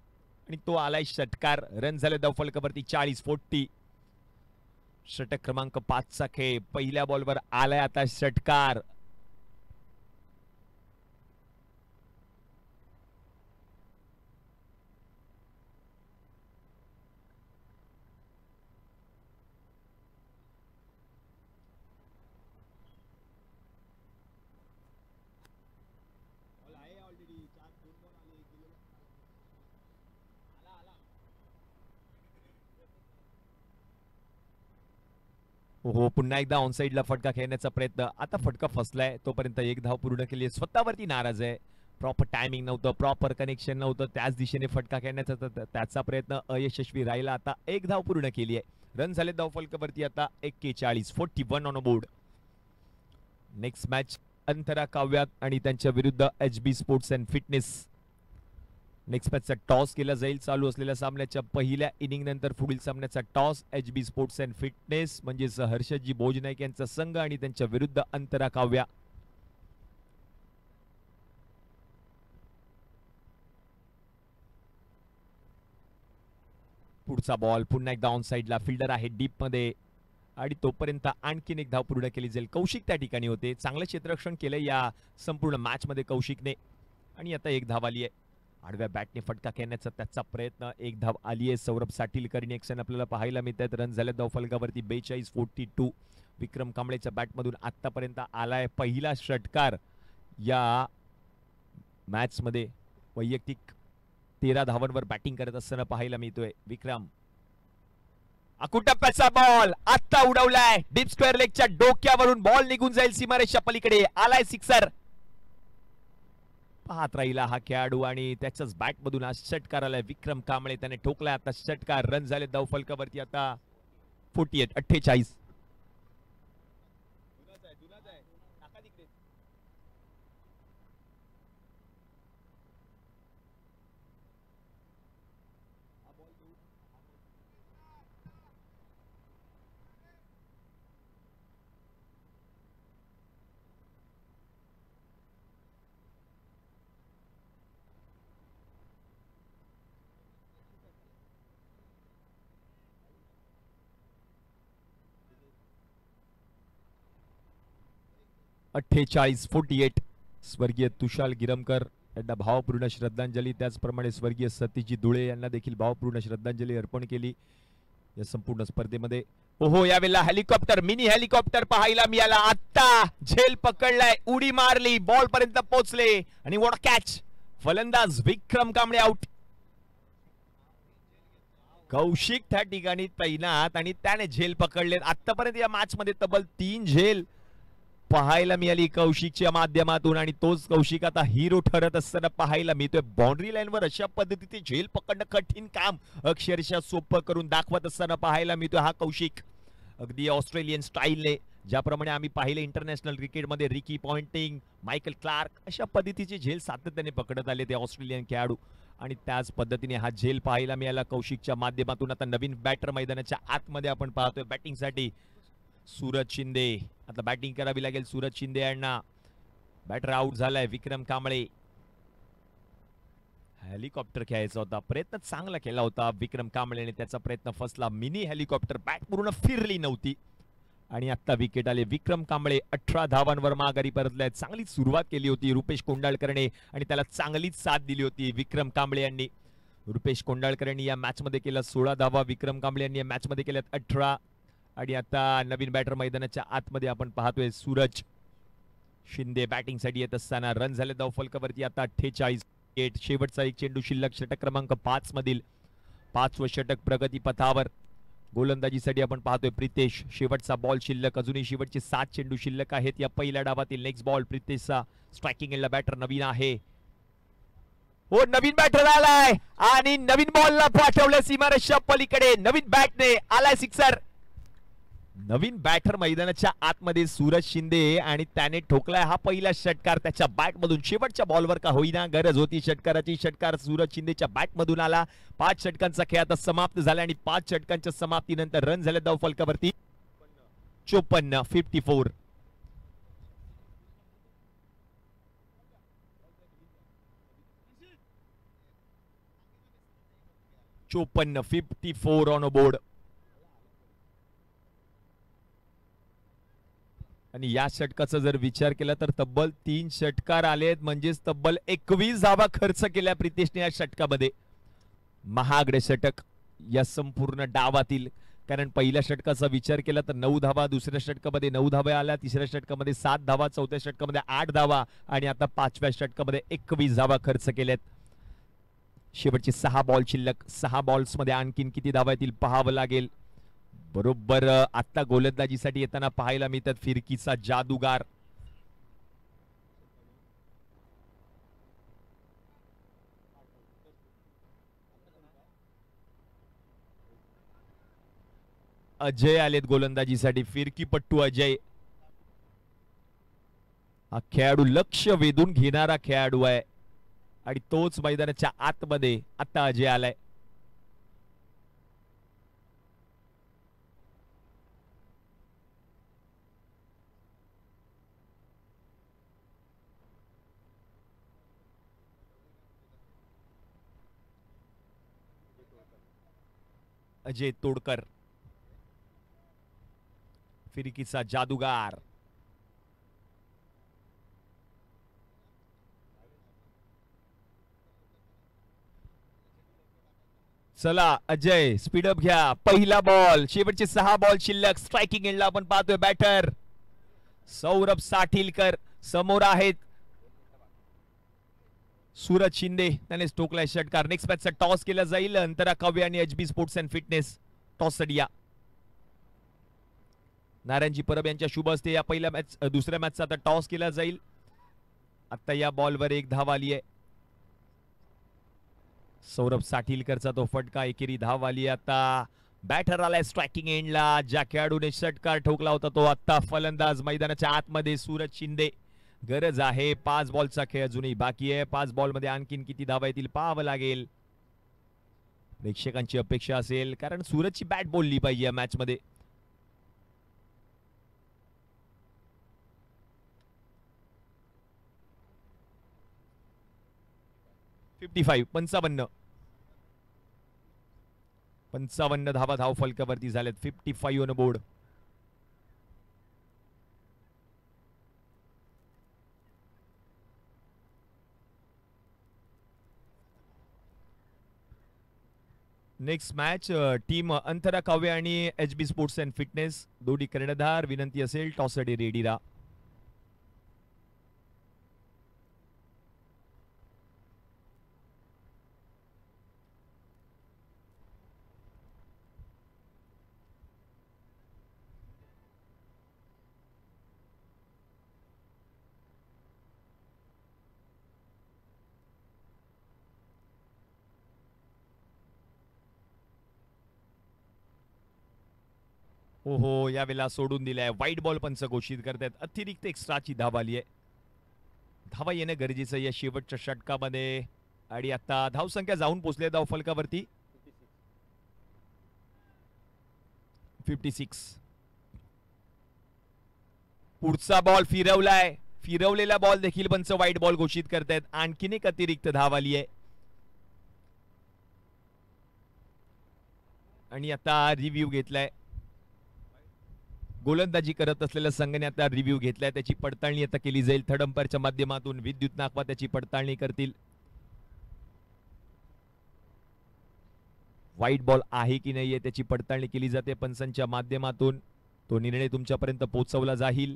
Speaker 1: आणि तो आलाय षटकार. रन झाले धाव फलकावरती 40. षटक क्रमांक 5 चा खेळ. पहिल्या बॉलवर आलाय आता षटकार. हो, पुन्हा एकदा ऑनसाइडला फटका खेळण्याचा प्रयत्न. आता फटका फसलाय. तोपर्यंत 1 धाव पूर्ण केली. स्वतःवरती नाराज आहे. प्रॉपर टायमिंग नव्हतं, प्रॉपर कनेक्शन नव्हतं. त्याच दिशेने फटका खेळण्याचा त्याचा प्रयत्न अयशस्वी राहिला. आता 1 धाव पूर्ण केली आहे. रन झाले धाव फलकावरती आता 41 on board. Next match Antara काव्यात आणि त्यांच्या विरुद्ध HB sports and fitness. Next मॅचचा टॉस केला जाईल. चालू असलेल्या सामन्याच्या पहिल्या इनिंग नंतर पुढील सामन्याचा toss HB sports and fitness म्हणजेच हर्षदजी भोजनाईक यांचा संघ आणि त्यांच्या विरुद्ध अंतरा काव्या. पुढचा बॉल पुन्हा एकदा ऑन साइडला. फिल्डर आहे डीप मध्ये आणि तोपर्यंत आणखीन 1 धाव पूर्ण केली जाईल. कौशिक त्या ठिकाणी होते. चांगलं क्षेत्ररक्षण केलं या संपूर्ण मॅच मध्ये कौशिकने आणि आता 1 धाव आली आहे. आडव्या बॅटने फटका खेळण्याचा त्याचा प्रयत्न. 1 धाव आली आहे. सौरभ साटिलकर इन ऍक्शन आपल्याला पाहायला मिळतात. रन झाले धाव फलकावरती 42. विक्रम कांबळेच्या बॅटमधून आतापर्यंत आलाय पहिला षटकार या मॅच मध्ये. वैयक्तिक 13 धावांवर बॅटिंग करत असताना पाहायला मिळतोय विक्रम. अकुटप्प्याचा बॉल आता उडवलाय डीप स्क्वेअर लेगच्या डोक्यावरून बॉल निघून जाईल सीमारेषा पलीकडे आलाय सिक्सर. पाहत राहिला हा खेळाडू आणि त्याच्याच बॅट मधून हा षटकार आलाय विक्रम कांबळे. त्याने ठोकलाय आता षटकार. रन झाले धावफलकावरती आता 48. स्वर्गीय तुषार गिरमकर यांना भावपूर्ण श्रद्धांजली. त्याचप्रमाणे स्वर्गीय सतीजी धुळे यांना देखील भावपूर्ण श्रद्धांजली अर्पण केली या संपूर्ण स्पर्धेमध्ये. ओहो, यावेळेला हेलिकॉप्टर, मिनी हेलिकॉप्टर पाहायला मिळाला. आता झेल पकडलाय, उडी मारली, बॉल पर्यंत पोहोचले आणि वॉट कॅच. फलंदाज विक्रम कांबळे आउट. कौशिक त्या ठिकाणी तैनात आणि त्याने झेल पकडले. आतापर्यंत या मॅच मध्ये तब्बल 3 झेल पाहायला मिळाली कौशिकच्या माध्यमातून आणि तोच कौशिक आता हिरो ठरत असताना पाहायला मिळतोय. बाउंड्री लाईनवर अशा पद्धतीने झेल पकडणं कठीण काम अक्षरशः सोपं करून दाखवत असताना पाहायला मिळतोय हा कौशिक. अगदी ऑस्ट्रेलियन स्टाईलने ज्याप्रमाणे आम्ही पाहिले इंटरनॅशनल क्रिकेटमध्ये रिकी पॉन्टिंग, मायकल क्लार्क अशा पद्धतीचे झेल सातत्याने पकडत आले ते ऑस्ट्रेलियन खेळाडू आणि त्याच पद्धतीने हा झेल पाहायला मिळाला कौशिकच्या माध्यमातून. आता नवीन बॅटर मैदानाच्या आतमध्ये आपण पाहतोय बॅटिंगसाठी सूरज शिंदे. आता बॅटिंग करावी लागेल सूरज शिंदे यांना. बॅटर आउट झालाय विक्रम कांबळे. हेलिकॉप्टर खेळायचा होता, प्रयत्न चांगला केला होता विक्रम कांबळेने, त्याचा प्रयत्न फसला. मिनी हेलिकॉप्टर बॅट पूर्ण फिरली नव्हती आणि आता विकेट आले. विक्रम कांबळे 18 धावांवर माघारी परतले. चांगली सुरुवात केली होती रुपेश कोंडाळकरने आणि त्याला चांगलीच साथ दिली होती विक्रम कांबळे यांनी. रुपेश कोंडाळकरांनी या मॅच मध्ये केला 16 धावा, विक्रम कांबळे यांनी या मॅच मध्ये केल्यात 18. आणि आता नवीन बॅटर मैदानाच्या आतमध्ये आपण पाहतोय सूरज शिंदे बॅटिंग साठी येत असताना. रन झाले धावफलकावरती आता 48. शेवटचा एक चेंडू शिल्लक. षटक क्रमांक 5 मधील 5वं षटक प्रगती पथावर. गोलंदाजीसाठी आपण पाहतोय प्रितेश. शेवटचा बॉल शिल्लक. अजूनही शेवटचे 7 चेंडू शिल्लक आहेत या पहिल्या डावातील. नेक्स्ट बॉल प्रितेशचा. स्ट्रायकिंग एंडला बॅटर नवीन आहे. हो, नवीन बॅटर आलाय आणि नवीन बॉलला पाठवलं सीमारेषा पलीकडे. नवीन बॅटने आलाय सिक्सर. नवीन बॅटर मैदानाच्या आतमध्ये सूरज शिंदे आणि त्याने ठोकलाय हा पहिला षटकार त्याच्या बॅट मधून. शेवटच्या बॉलवर का होईना गरज होती षटकाराची. षटकार सूरज शिंदेच्या बॅट मधून आला. 5 षटकांचा खेळ आता समाप्त झाला आणि 5 षटकांच्या समाप्तीनंतर रन झाले धावफलकावरती 54. 54 ऑन बोर्ड. आणि या षटकाचा जर विचार केला तर तब्बल 3 षटकार आलेत, म्हणजेच तब्बल 21 धावा खर्च केल्या प्रितेशने या षटकामध्ये. महागडे षटक या संपूर्ण डावातील. कारण पहिल्या षटकाचा विचार केला तर 9 धावा, दुसऱ्या षटकामध्ये 9 धावा आल्या, तिसऱ्या षटकामध्ये 7 धावा, चौथ्या षटकामध्ये 8 धावा आणि आता 5व्या षटकामध्ये 21 धावा खर्च केल्यात. शेवटचे 6 बॉल शिल्लक. 6 बॉल्स मध्ये आणखीन किती धावा येतील पाहावं लागेल. बरोबर आता गोलंदाजीसाठी येताना पाहायला मिळतात फिरकीचा जादूगार. अजय आलेत गोलंदाजीसाठी. फिरकीपट्टू अजय. हा खेळाडू लक्ष वेधून घेणारा खेळाडू आहे आणि तोच मैदानाच्या आतमध्ये आता अजय आलाय. अजय तोडकर. फिरकीचा जादूगार. चला अजय स्पीडअप घ्या. पहिला बॉल. शेवटचे 6 बॉल शिल्लक. स्ट्रायकिंग एंडला आपण पाहतोय बॅटर सौरभ साठीलकर. समोर आहेत सूरज शिंदे. त्याने ठोकलाय षटकार. नेक्स्ट मॅचचा टॉस केला जाईल. अंतरा काव्य आणि HB sports and fitness toss साठी या. नारायणजी परब यांच्या शुभ हस्ते या दुसऱ्या मॅचचा आता टॉस केला जाईल. आता या बॉलवर एक धाव आली आहे. सौरभ साठीलकरचा तो फटका, एकेरी धाव आली. आता बॅटर आलाय स्ट्रायकिंग एंडला. ज्या खेळाडूने षटकार ठोकला होता तो आता फलंदाज मैदानाच्या आतमध्ये सूरज शिंदे. गरज आहे 5 बॉलचा खेळ अजूनही बाकी आहे. 5 बॉलमध्ये आणखीन किती धावा येतील पाहावं लागेल. प्रेक्षकांची अपेक्षा असेल कारण सूरजची बॅट बोलली पाहिजे या मॅच मध्ये. .55 55 धावा धाव फलकावरती झाल्यात. 55 on board. Next match team Antara Kavya आणि HB स्पोर्ट्स अँड फिटनेस दोन्ही कर्णधार. विनंती असेल टॉससाठी रेडी राहा. ओहो, यावेळेला सोडून दिलाय. व्हाईट बॉल पंच घोषित करतात. अतिरिक्त एक्स्ट्राची धाव आली आहे. धावा येणं गरजेचं आहे या शेवटच्या षटकामध्ये. आणि आता धावसंख्या जाऊन पोहोचले धाव फलकावरती 56. पुढचा बॉल फिरवलाय. फिरवलेला बॉल देखील पंच व्हाईट बॉल घोषित करतायत. आणखीन एक अतिरिक्त धाव आली आहे. आणि आता रिव्ह्यू घेतलाय. गोलंदाजी करत असलेल्या संघाने आता रिव्ह्यू घेतलाय. त्याची पडताळणी आता केली जाईल. थर्ड अंपायरच्या माध्यमातून विद्युत नागवा त्याची पडताळणी करतील. व्हाईट बॉल आहे की नाहीये त्याची पडताळणी केली जाते पंचांच्या माध्यमातून. तो निर्णय तुमच्यापर्यंत पोहोचवला जाईल.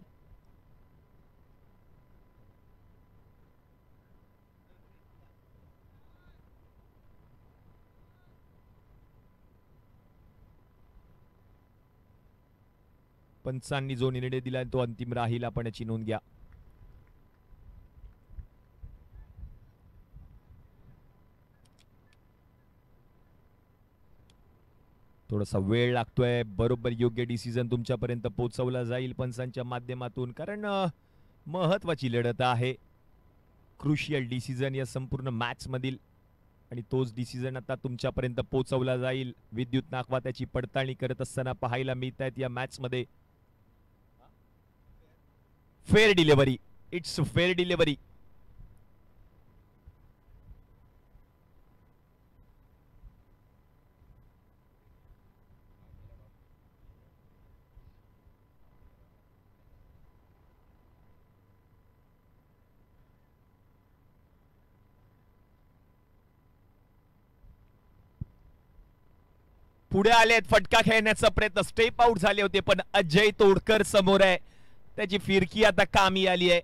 Speaker 1: पंचांनी जो निर्णय दिला तो अंतिम राहील. आपण याची नोंद घ्या. थोडासा वेळ लागतोय. बरोबर योग्य डिसिजन तुमच्यापर्यंत पोहोचवला जाईल पंचांच्या माध्यमातून. कारण महत्वाची लढत आहे. क्रुशियल डिसिजन या संपूर्ण मॅच मधील. आणि तोच डिसिजन आता तुमच्यापर्यंत पोहोचवला जाईल. विद्युत नागवा त्याची पडताळणी करत असताना पाहायला मिळत आहेत या मॅच मध्ये. Fair delivery. It's fair delivery. पुढे आलेत फटका खेळण्याचा प्रयत्न. स्टेप आउट झाले होते पण अजय तोडकर समोर आहे. त्याची फिरकी आता कामी आली आहे.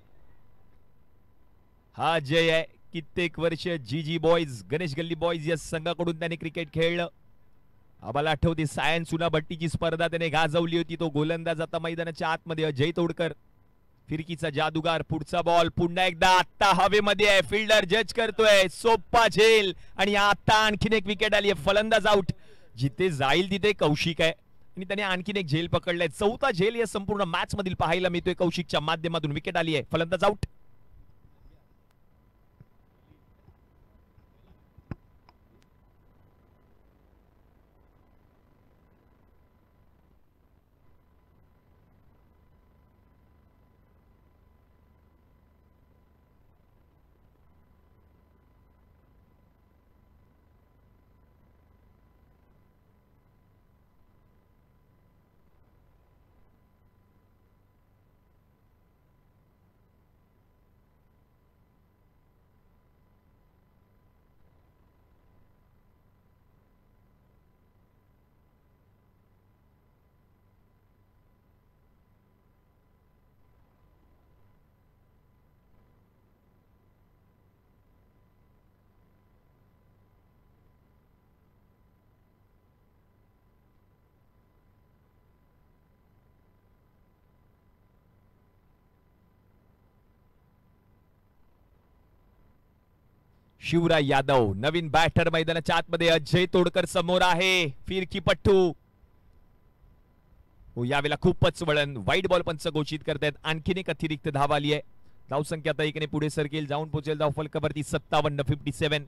Speaker 1: हा अजय आहे. कित्येक वर्ष जी बॉयज गणेश गल्ली बॉयज या संघाकडून त्याने क्रिकेट खेळलं. आम्हाला आठवते सायन चुनाभट्टीची स्पर्धा त्याने गाजवली होती. तो गोलंदाज आता मैदानाच्या आतमध्ये अजय तोडकर. फिरकीचा जादूगार. पुढचा बॉल पुन्हा एकदा आता हवेमध्ये आहे. फिल्डर जज करतोय. सोप्पा झेल आणि आता आणखीन एक विकेट आली आहे. फलंदाज आउट. जिथे जाईल तिथे कौशिक आहे आणि त्याने आणखीन एक झेल पकडलाय. चौथा झेल या संपूर्ण मॅच मधील पाहायला मिळतोय. कौशिकच्या माध्यमातून विकेट आली आहे. फलंदाज आउट. शिवराज यादव, नवीन बॅटर मैदानाच्या आतमध्ये अजय तोडकर समोर आहे, फिरकी पट्टू. यावेळेला खूपच वळण, वाईट बॉल पंच घोषित करतायत. आणखीन एक अतिरिक्त धाव आली आहे. धावसंख्या आता एकाने पुढे सरकेल, जाऊन पोहोचेल धाव फलकावरती 57-57.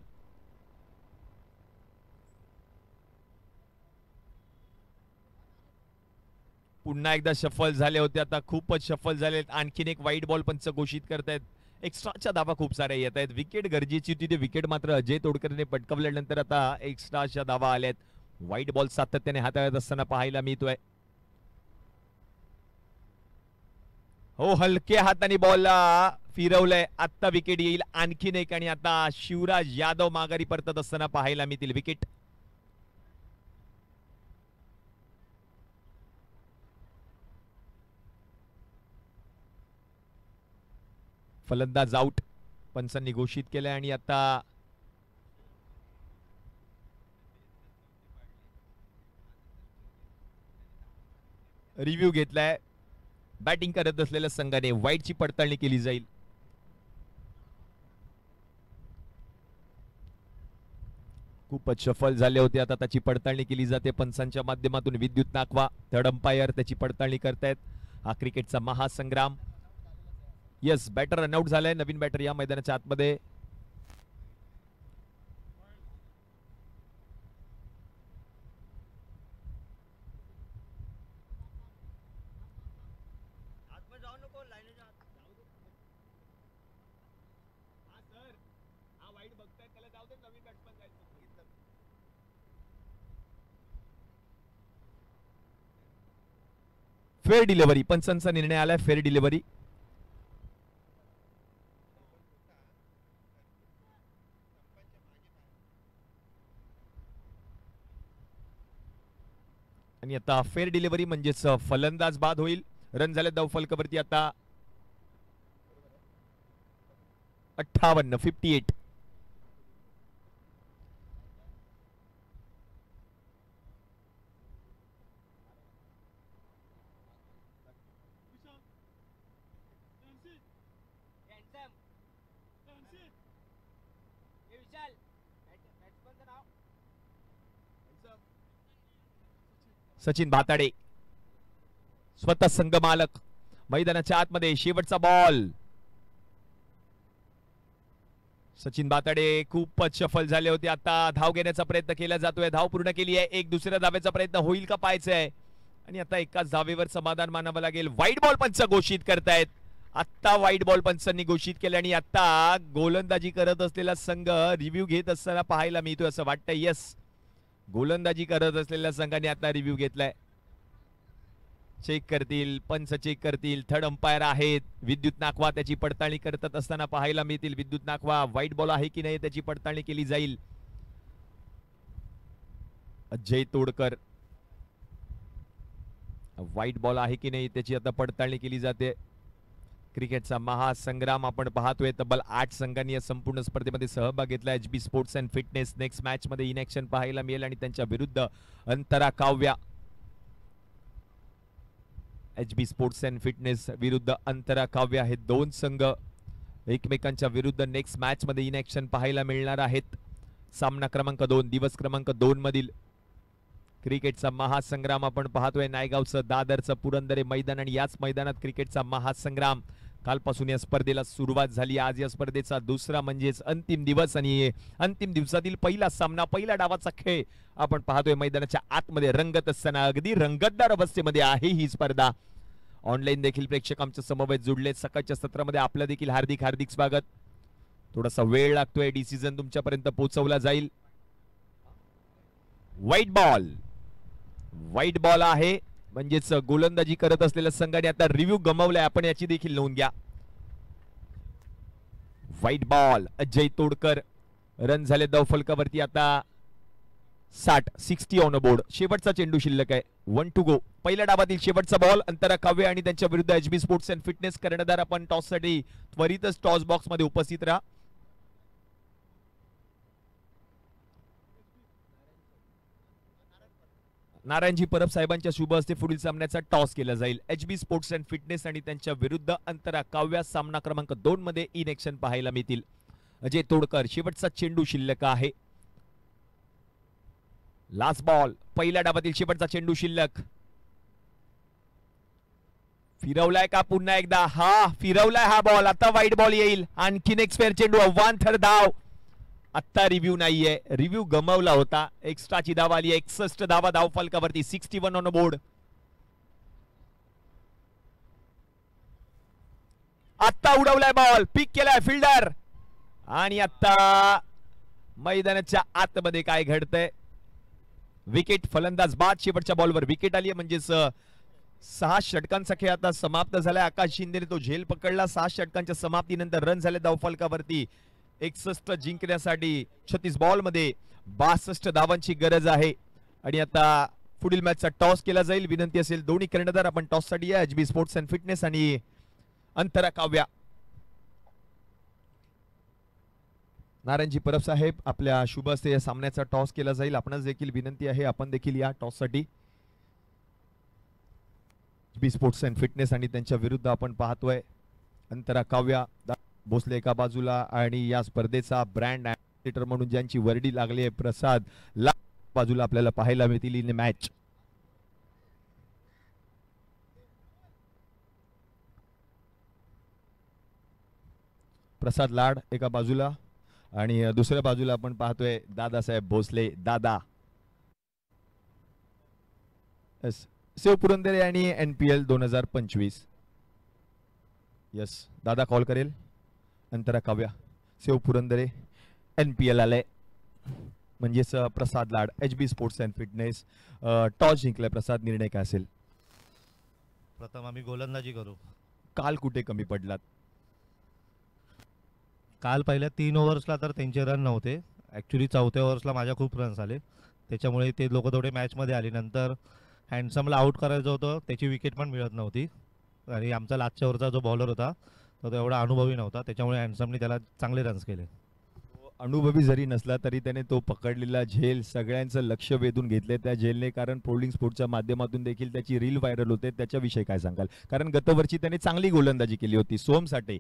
Speaker 1: पुन्हा एकदा शफल झाले होते, आता खूपच शफल झाले. आणखीन एक वाईट बॉल पंच घोषित करतायत. एक्स्ट्राच्या धावा खूप साऱ्या येत आहेत. विकेट गरजेची होती, ते विकेट मात्र अजय तोडकरने पटकावल्यानंतर आता एक्स्ट्राच्या धावा आल्यात. वाईट बॉल सातत्याने हाताळत असताना पाहायला मिळतोय. हो, हलक्या हाताने बॉलला फिरवलंय. आता विकेट येईल आणखीन एक, आणि आता शिवराज यादव माघारी परतत असताना पाहायला मिळतील विकेट. फलंदाज आउट पंचांनी घोषित केलंय. आणि आता रिव्ह्यू घेतलाय. बॅटिंग करत असलेल्या संघाने वाईटची पडताळणी केली जाईल. खूपच सफल झाले होते, आता त्याची पडताळणी केली जाते पंचांच्या माध्यमातून. विद्युत नाकवा, थर्ड अंपायर त्याची पडताळणी करतायत. हा क्रिकेटचा महासंग्राम. यस, बॅटर रनआउट झालाय. नवीन बॅटर या मैदानाच्या आतमध्ये. फेअर डिलिव्हरी, पंचांचा निर्णय आलाय फेअर डिलिव्हरी. आणि आता फेअर डिलिव्हरी म्हणजेच फलंदाज बाद होईल. रन झाले धाव फलकावरती आता 58. सचिन भाताडे स्वतः संघ मालक मैदानाच्या आतमध्ये. शेवटचा बॉल. सचिन भाताडे खूपच सफल झाले होते. आता धाव घेण्याचा प्रयत्न केला जातोय. धाव पूर्ण केली आहे. एक दुसऱ्या धावेचा प्रयत्न होईल का पाहायचं आहे. आणि आता एकाच धावेवर समाधान मानावं लागेल. वाईट बॉल पंच घोषित करतायत. आता वाईट बॉल पंचांनी घोषित केले. आणि आता गोलंदाजी करत असलेला संघ रिव्ह्यू घेत असताना पाहायला मिळतोय असं वाटतंय. यस, गोलंदाजी करत असलेल्या संघाने आता रिव्ह्यू घेतलाय. चेक करतील, पंच चेक करतील. थर्ड अंपायर आहेत. विद्युत नाकवा त्याची पडताळणी करत असताना पाहायला मिळतील. विद्युत नाकवा, व्हाईट बॉल आहे की नाही त्याची पडताळणी केली जाईल. अजय तोडकर, व्हाईट बॉल आहे की नाही त्याची आता पडताळणी केली जाते. क्रिकेटचा महासंग्राम आपण पाहतोय. तब्बल 8 संघांनी या संपूर्ण स्पर्धेमध्ये सहभाग घेतला. HB sports and fitness next match मध्ये इन ऍक्शन पाहायला मिळेल. आणि त्यांच्या विरुद्ध Antara Kavya. HB sports and fitness विरुद्ध अंतरा काव्या हे दोन संघ एकमेकांच्या विरुद्ध नेक्स्ट मॅच मध्ये इन ऍक्शन पाहायला मिळणार आहेत. सामना क्रमांक 2, दिवस क्रमांक 2 मधील क्रिकेटचा महासंग्राम आपण पाहतोय. नायगावचं, दादरचं, पुरंदरे मैदान. आणि याच मैदानात क्रिकेटचा महासंग्राम. कालपासून या स्पर्धेला सुरुवात झाली. आज या स्पर्धेचा दुसरा म्हणजेच अंतिम दिवस. आणि अंतिम दिवसातील पहिला सामना, पहिल्या डावाचा खेळ आपण पाहतोय मैदानाच्या आतमध्ये रंगत असताना. अगदी रंगतदार अवस्थेमध्ये आहे ही स्पर्धा. ऑनलाईन देखील प्रेक्षक आमच्या समवेत जुडले. सकाळच्या सत्रामध्ये आपलं देखील हार्दिक हार्दिक स्वागत. थोडासा वेळ लागतोय, डिसिजन तुमच्यापर्यंत पोहोचवला जाईल. व्हाईट बॉल, व्हाईट बॉल आहे. म्हणजेच गोलंदाजी करत असलेल्या संघाने आता रिव्ह्यू गमावलाय. आपण याची देखील नोंद घ्या. White ball, Ajay Todkar. Run झाले धाव फलकावरती आता 60 ऑन बोर्ड. शेवटचा चेंडू शिल्लक आहे. 1 टू गो. पहिल्या डावातील शेवटचा बॉल. अंतरा काव्य आणि त्यांच्या विरुद्ध HB स्पोर्ट्स अँड फिटनेस कर्णधार. आपण टॉस साठी त्वरितच टॉस बॉक्स मध्ये उपस्थित राहा. नारायणजी परब साहेबांच्या शुभ हस्ते पुढील सामन्याचा टॉस केला जाईल. HB स्पोर्ट्स अँड फिटनेस आणि त्यांच्या विरुद्ध अंतरा काव्या. सामना क्रमांक 2 मध्ये इन ऍक्शन पाहायला मिळतील. अजय तोडकर शेवटचा चेंडू शिल्लक आहे. लास्ट बॉल, पहिल्या डावातील शेवटचा चेंडू शिल्लक. फिरवलाय का पुन्हा एकदा? हा फिरवलाय हा बॉल. आता वाईट बॉल येईल. आणखीन एक स्पेअर चेंडू. आव्हान थर धाव. आता रिव्ह्यू नाहीये, रिव्ह्यू गमावला होता. एक्स्ट्राची धाव आली. 61 धावा धाव फलकावरती. 61 ऑन बोर्ड. आता उडवलाय बॉल, पिक केलाय फिल्डर. आणि आता मैदानाच्या आतमध्ये काय घडतंय? विकेट, फलंदाज बाद. शेवटच्या बॉलवर विकेट आली. म्हणजेच 6 षटकांचा खेळ आता समाप्त झालाय. आकाश शिंदेने तो झेल पकडला. 6 षटकांच्या समाप्तीनंतर रन झाले धावफलकावरती. 61 जिंकण्यासाठी 36 बॉल मध्ये 62 धावांची गरज आहे. आणि आता पुढील मॅचचा टॉस केला जाईल. विनंती असेल दोन्ही कर्णधार आपण टॉस साठी या. HB स्पोर्ट्स अँड फिटनेस आणि अंतरा काव्या. नारायणजी परब साहेब आपल्या शुभ हस्ते या सामन्याचा टॉस केला जाईल. आपणास देखील विनंती आहे, आपण देखील या टॉस साठी. HB स्पोर्ट्स अँड फिटनेस आणि त्यांच्या विरुद्ध आपण पाहतोय अंतरा काव्या भोसले एका बाजूला आणि या स्पर्धेचा ब्रँड ॲम्बॅसेडर म्हणून ज्यांची वर्डी लागली आहे प्रसाद ला बाजूला आपल्याला पाहायला मिळतील इन मॅच. प्रसाद लाड एका बाजूला आणि दुसऱ्या बाजूला आपण पाहतोय दादासाहेब भोसले दादा. सेव पुरंदरे आणि NPL 2025. यस, दादा कॉल करेल. अंतरा काव्या, सेव पुरंदरे, NPL आले. म्हणजेच Prasad Lad. HB sports and fitness toss जिंकलाय. प्रसाद, निर्णय काय असेल?
Speaker 2: प्रथम आम्ही गोलंदाजी करू.
Speaker 1: काल कुठे कमी पडलात?
Speaker 2: काल पहिल्या 3 ओव्हर्सला तर त्यांचे रन नव्हते. ॲक्च्युली 4थ्या ओव्हर्सला माझ्या खूप रन्स आले, त्याच्यामुळे ते लोक थोडे मॅचमध्ये आले. नंतर हँडसमला आउट करायचं होतं, त्याची विकेट पण मिळत नव्हती. आणि आमचा लास्टच्या ओव्हरचा जो बॉलर होता तो एवढा अनुभवी नव्हता, त्याच्यामुळे हँडसमने त्याला चांगले रन्स केले.
Speaker 1: अनुभवी जरी नसला तरी त्याने तो पकडलेला झेल सगळ्यांचं लक्ष वेधून घेतले त्या झेलने. कारण फोल्डिंग स्पोर्टच्या माध्यमातून देखील त्याची रील व्हायरल होते. त्याच्याविषयी काय सांगाल? कारण गतवर्षी त्याने चांगली गोलंदाजी केली होती. सोम साठे.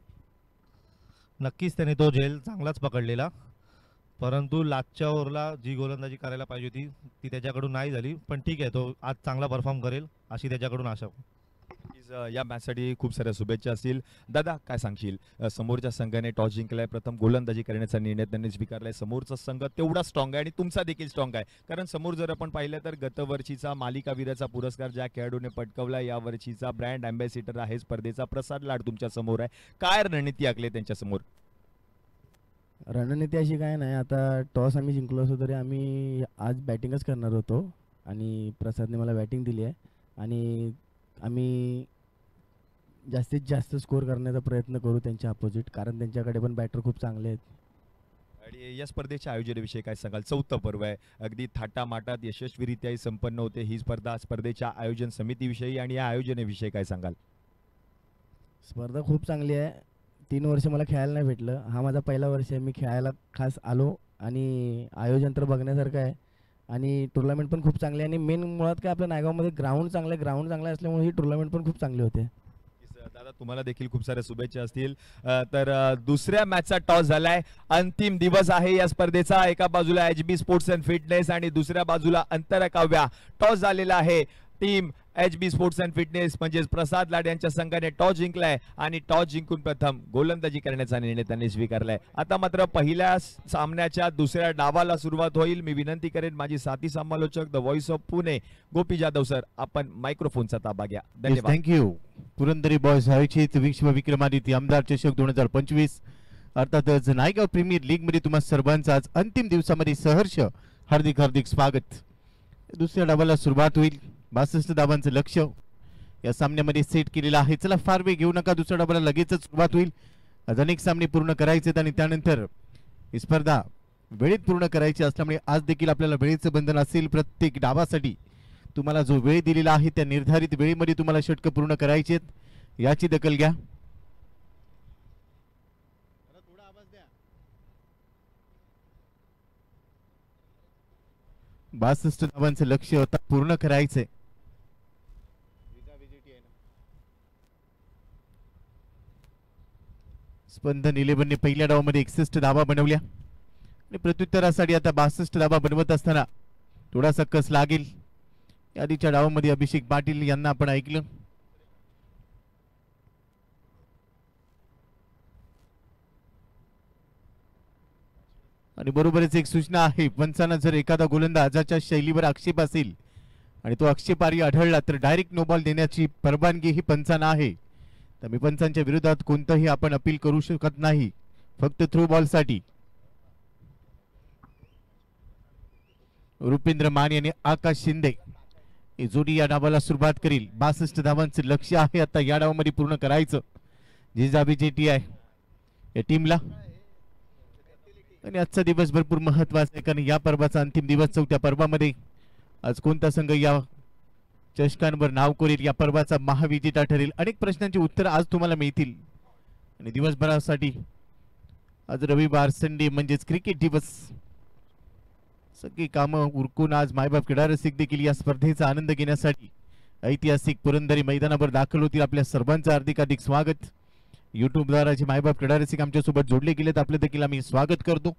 Speaker 2: नक्कीच त्याने तो झेल चांगलाच पकडलेला, परंतु लास्टच्या ओव्हरला जी गोलंदाजी करायला पाहिजे होती ती त्याच्याकडून नाही झाली. पण ठीक आहे, तो आज चांगला परफॉर्म करेल अशी त्याच्याकडून आशा.
Speaker 1: या मॅचसाठी खूप साऱ्या शुभेच्छा असतील. दादा काय सांगशील? समोरच्या संघाने टॉस जिंकलाय, प्रथम गोलंदाजी करण्याचा निर्णय त्यांनी स्वीकारलाय. समोरचा संघ तेवढा स्ट्रॉंग आहे आणि तुमचा देखील स्ट्रॉंग आहे. कारण समोर जर आपण पाहिलं तर गतवर्षीचा मालिकावीराचा पुरस्कार ज्या खेळाडूने पटकावला, या वर्षीचा ब्रँड अँबॅसेडर आहे स्पर्धेचा प्रसाद लाड तुमच्या समोर आहे. काय रणनीती आखली त्यांच्या समोर?
Speaker 3: रणनीती अशी काय नाही. आता टॉस आम्ही जिंकलो असो तरी आम्ही आज बॅटिंगच करणार होतो आणि प्रसादने मला बॅटिंग दिली आहे आणि आम्ही जास्तीत जास्त स्कोर करण्याचा प्रयत्न करू त्यांच्या अपोजिट, कारण त्यांच्याकडे पण बॅटर खूप चांगले आहेत.
Speaker 1: आणि या स्पर्धेच्या आयोजनाविषयी काय सांगाल? 4थं पर्व आहे, अगदी थाटामाटात यशस्वीरित्या संपन्न होते ही स्पर्धा. स्पर्धेच्या आयोजन समितीविषयी आणि या आयोजनाविषयी काय सांगाल?
Speaker 3: स्पर्धा खूप चांगली आहे. 3 वर्ष मला खेळायला नाही भेटलं. हा माझा पहिला वर्ष आहे. मी खेळायला खास आलो आणि आयोजन तर बघण्यासारखं आहे आणि टुर्नामेंट पण खूप चांगली आहे. आणि मेन मुळात काय आपल्या नायगावमध्ये ग्राउंड चांगलं असल्यामुळे ही टुर्नामेंट पण खूप चांगली होते.
Speaker 1: दादा तुम्हाला देखील खूप साऱ्या शुभेच्छा असतील. तर दुसऱ्या मॅचचा टॉस झालाय. अंतिम दिवस आहे या स्पर्धेचा. एका बाजूला HB स्पोर्ट्स अँड फिटनेस आणि दुसऱ्या बाजूला अंतरा काव्या. टॉस झालेला आहे. Team HB sports and fitness म्हणजेच प्रसाद लाड यांच्या संघाने टॉस जिंकलाय आणि टॉस जिंकून प्रथम गोलंदाजी करण्याचा निर्णय त्यांनी स्वीकारलाय. आता मात्र पहिल्या सामन्याच्या दुसऱ्या डावाला सुरुवात होईल. मी विनंती करेन माझी साथी समालोचक the voice of Pune Gopi Jadhav sir, आपण मायक्रोफोनचा ताबा घ्या. धन्यवाद.
Speaker 4: थँक्यू. पुरंदरी बॉयज आयोजित विश्व विक्रमादित्य आमदार चषक 2025 अर्थातच नायगाव प्रीमियर लीग मध्ये तुम्हा सर्वांचं आज अंतिम दिवसामध्ये सहर्ष हार्दिक हार्दिक स्वागत. दुसऱ्या डावाला सुरुवात होईल. 62 धावांचं लक्ष या सामन्यामध्ये सेट केलेलं आहे. चला फार वेळ घेऊ नका, दुसऱ्या डावाला लगेचच सुरुवात होईल. आज अनेक सामने पूर्ण करायचे आणि त्यानंतर ही स्पर्धा वेळेत पूर्ण करायची असल्यामुळे आज देखील आपल्याला वेळेचं बंधन असेल. प्रत्येक डावासाठी तुम्हाला जो वेळ दिलेला आहे त्या निर्धारित वेळेमध्ये तुम्हाला षटकं पूर्ण करायची आहेत, याची दखल घ्या. 62 धावांचं लक्ष्य आता पूर्ण करायचंय. स्पंदन 11ने पहिल्या डावामध्ये 61 धावा बनवल्या आणि प्रत्युत्तरासाठी आता 62 धावा बनवत असताना थोडासा कस लागेल. आधीच्या डावामध्ये अभिषेक पाटील यांना आपण ऐकलं. आणि बरोबरच एक सूचना आहे, पंचांना जर एखादा गोलंदाजाच्या शैलीवर आक्षेप असेल आणि तो आक्षेपार्ह आढळला तर डायरेक्ट नो बॉल देण्याची परवानगी ही पंचांना आहे. तर पंचांच्या विरोधात कोणतंही आपण अपील करू शकत नाही, फक्त थ्रो बॉल साठी. रुपेंद्र मान यांनी आकाश शिंदे ही जोडी या डावाला सुरुवात करील. 62 धावांचे लक्ष्य आहे आता या डावामध्ये पूर्ण करायचं. जिजाबी जेटी आहे या टीमला. आणि आजचा दिवस भरपूर महत्वाचा आहे, कारण या पर्वाचा अंतिम दिवस. चौथ्या पर्वामध्ये आज कोणता संघ या चषकांवर नाव कोरेल, या पर्वाचा महाविजेता ठरेल. अनेक प्रश्नांची उत्तर आज तुम्हाला मिळतील. आणि दिवसभरासाठी आज रविवार संडे म्हणजेच क्रिकेट दिवस, सगळी कामं उरकून आज मायबाप क्रीडा रसिक देखील या स्पर्धेचा आनंद घेण्यासाठी ऐतिहासिक पुरंदरी मैदानावर दाखल होतील. आपल्या सर्वांचं हार्दिक हार्दिक स्वागत. युट्यूबद्वारा जे मायबाप क्रीडा रसिक आमच्यासोबत जोडले गेलेत आपले देखील आम्ही स्वागत करतो.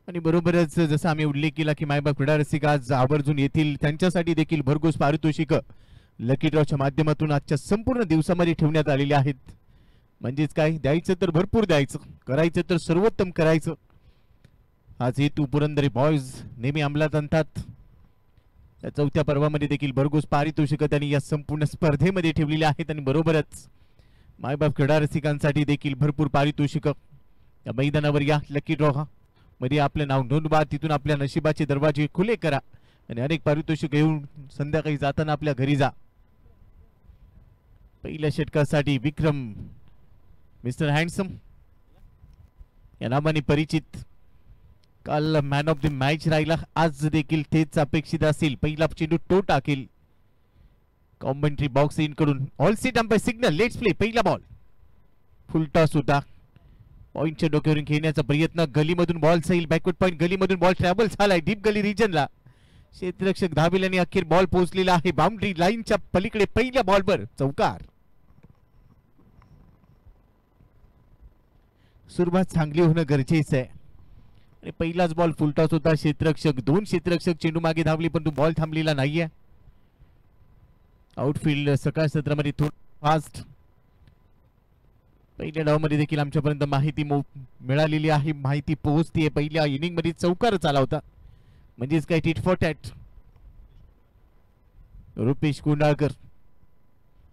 Speaker 4: आणि बरोबरच जसं आम्ही उल्लेख केला की मायबाप क्रीडा रसिक आज आवर्जून येतील, त्यांच्यासाठी देखील भरघोस पारितोषिक लकी ड्रॉच्या माध्यमातून आजच्या संपूर्ण दिवसामध्ये ठेवण्यात आलेले आहेत. म्हणजेच काय, द्यायचं तर भरपूर द्यायचं, करायचं तर सर्वोत्तम करायचं. आज हेतू पुरंदरी बॉयज नेहमी अंमलात आणतात. या चौथ्या पर्वामध्ये देखील भरघोस पारितोषिक त्यांनी या संपूर्ण स्पर्धेमध्ये ठेवलेली आहेत. आणि बरोबरच मायबाप क्रीडा रसिकांसाठी देखील भरपूर पारितोषिक या मैदानावर या लकी ड्रॉ मध्ये आपलं नाव नोंदवा, तिथून आपल्या नशिबाचे दरवाजे खुले करा आणि अनेक पारितोषिक घेऊन संध्याकाळी जाताना आपल्या घरी जा. पहिल्या षटकासाठी विक्रम मिस्टर हँडसम या नावाने परिचित, काल मॅन ऑफ द मॅच राहिला, आज देखील तेच अपेक्षित असेल. पहिला चेंडू तो टाकेल. कॉमेंट्री बॉक्स इन कडून all seat umpire signal, let's play. पहिला बॉल फुल टॉस होता. पॉइंटच्या डोक्यावरून खेळण्याचा प्रयत्न, गलीमधून बॉल सैल, बॅकवर्ड पॉइंट, गलीमधून बॉल ट्रॅव्हल झालाय डीप गली रिजनला. क्षेत्ररक्षक धावेल आणि अखेर बॉल पोहोचलेला आहे बाउंड्री लाईनच्या पलीकडे. पहिल्या बॉलवर चौकार. सुरुवात चांगली होणं गरजेचं आहे. आणि पहिलाच बॉल फुलटॉस होता. क्षेत्ररक्षक, दोन क्षेत्ररक्षक चेंडू मागे धावले परंतु बॉल थांबलेला नाहीये. आउटफील्ड सकाळ सत्रामध्ये थोडं फास्ट. पहिल्या डावामध्ये देखील आमच्यापर्यंत माहिती मिळालेली आहे, माहिती पोहोचतीये. पहिल्या इनिंग मध्ये चौकारच आला होता, म्हणजेच काय टिट फॉर टॅट. रुपेश कुंडाळकर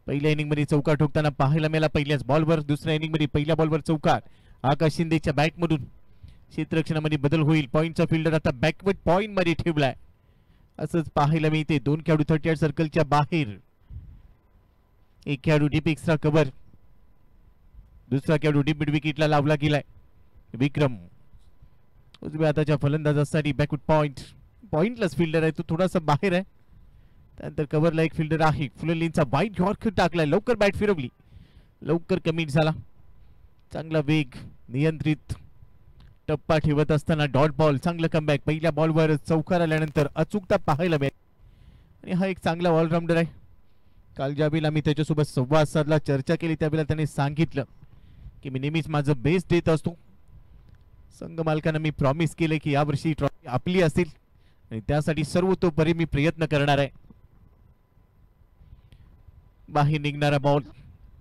Speaker 4: पहिल्या इनिंग मध्ये चौकार ठोकताना पाहायला मिळाला पहिल्याच बॉलवर. दुसऱ्या इनिंग मध्ये पहिल्या बॉलवर चौकार. आकाश शिंदेच्या बॅट मधून क्षेत्ररक्षणामध्ये बदल होईल. पॉइंटचा फिल्डर आता बॅकवर्ड पॉइंट मध्ये ठेवलाय, असंच पाहायला मिळते. दोन खेळाडू 38 सर्कलच्या बाहेर, एक खेळाडू डीप एक्स्ट्रा कव्हर, दुसरा खेळाडू डीप मिड विकेटला लावला गेलाय. विक्रम उजव्या हाताच्या फलंदाजासाठी बॅकवर्ड पॉइंट, पॉइंटलेस फिल्डर आहे, तो थोडासा बाहेर आहे. त्यानंतर कव्हरला एक फिल्डर आहे. फुललींचा वाईट यॉर्कर टाकलाय, लवकर बॅट फिरवली, लवकर कमिट झाला. चांगला वेग, नियंत्रित टप्पा ठेवत असताना डॉट बॉल, चांगलं कमबॅक. पहिल्या बॉलवर चौकार आल्यानंतर अचूकता पाहायला मिळेल. आणि हा एक चांगला ऑलराऊंडर आहे. काल ज्यावेळेला मी त्याच्यासोबत संवाद साधला, चर्चा केली, त्यावेळेला त्याने सांगितलं की मी नेहमीच माझं बेस्ट देत असतो. संघ मालकांना मी प्रॉमिस केले की यावर्षी ट्रॉफी आपली असेल आणि त्यासाठी सर्वतोपरी मी प्रयत्न करणार आहे. बाहेर निघणारा बॉल,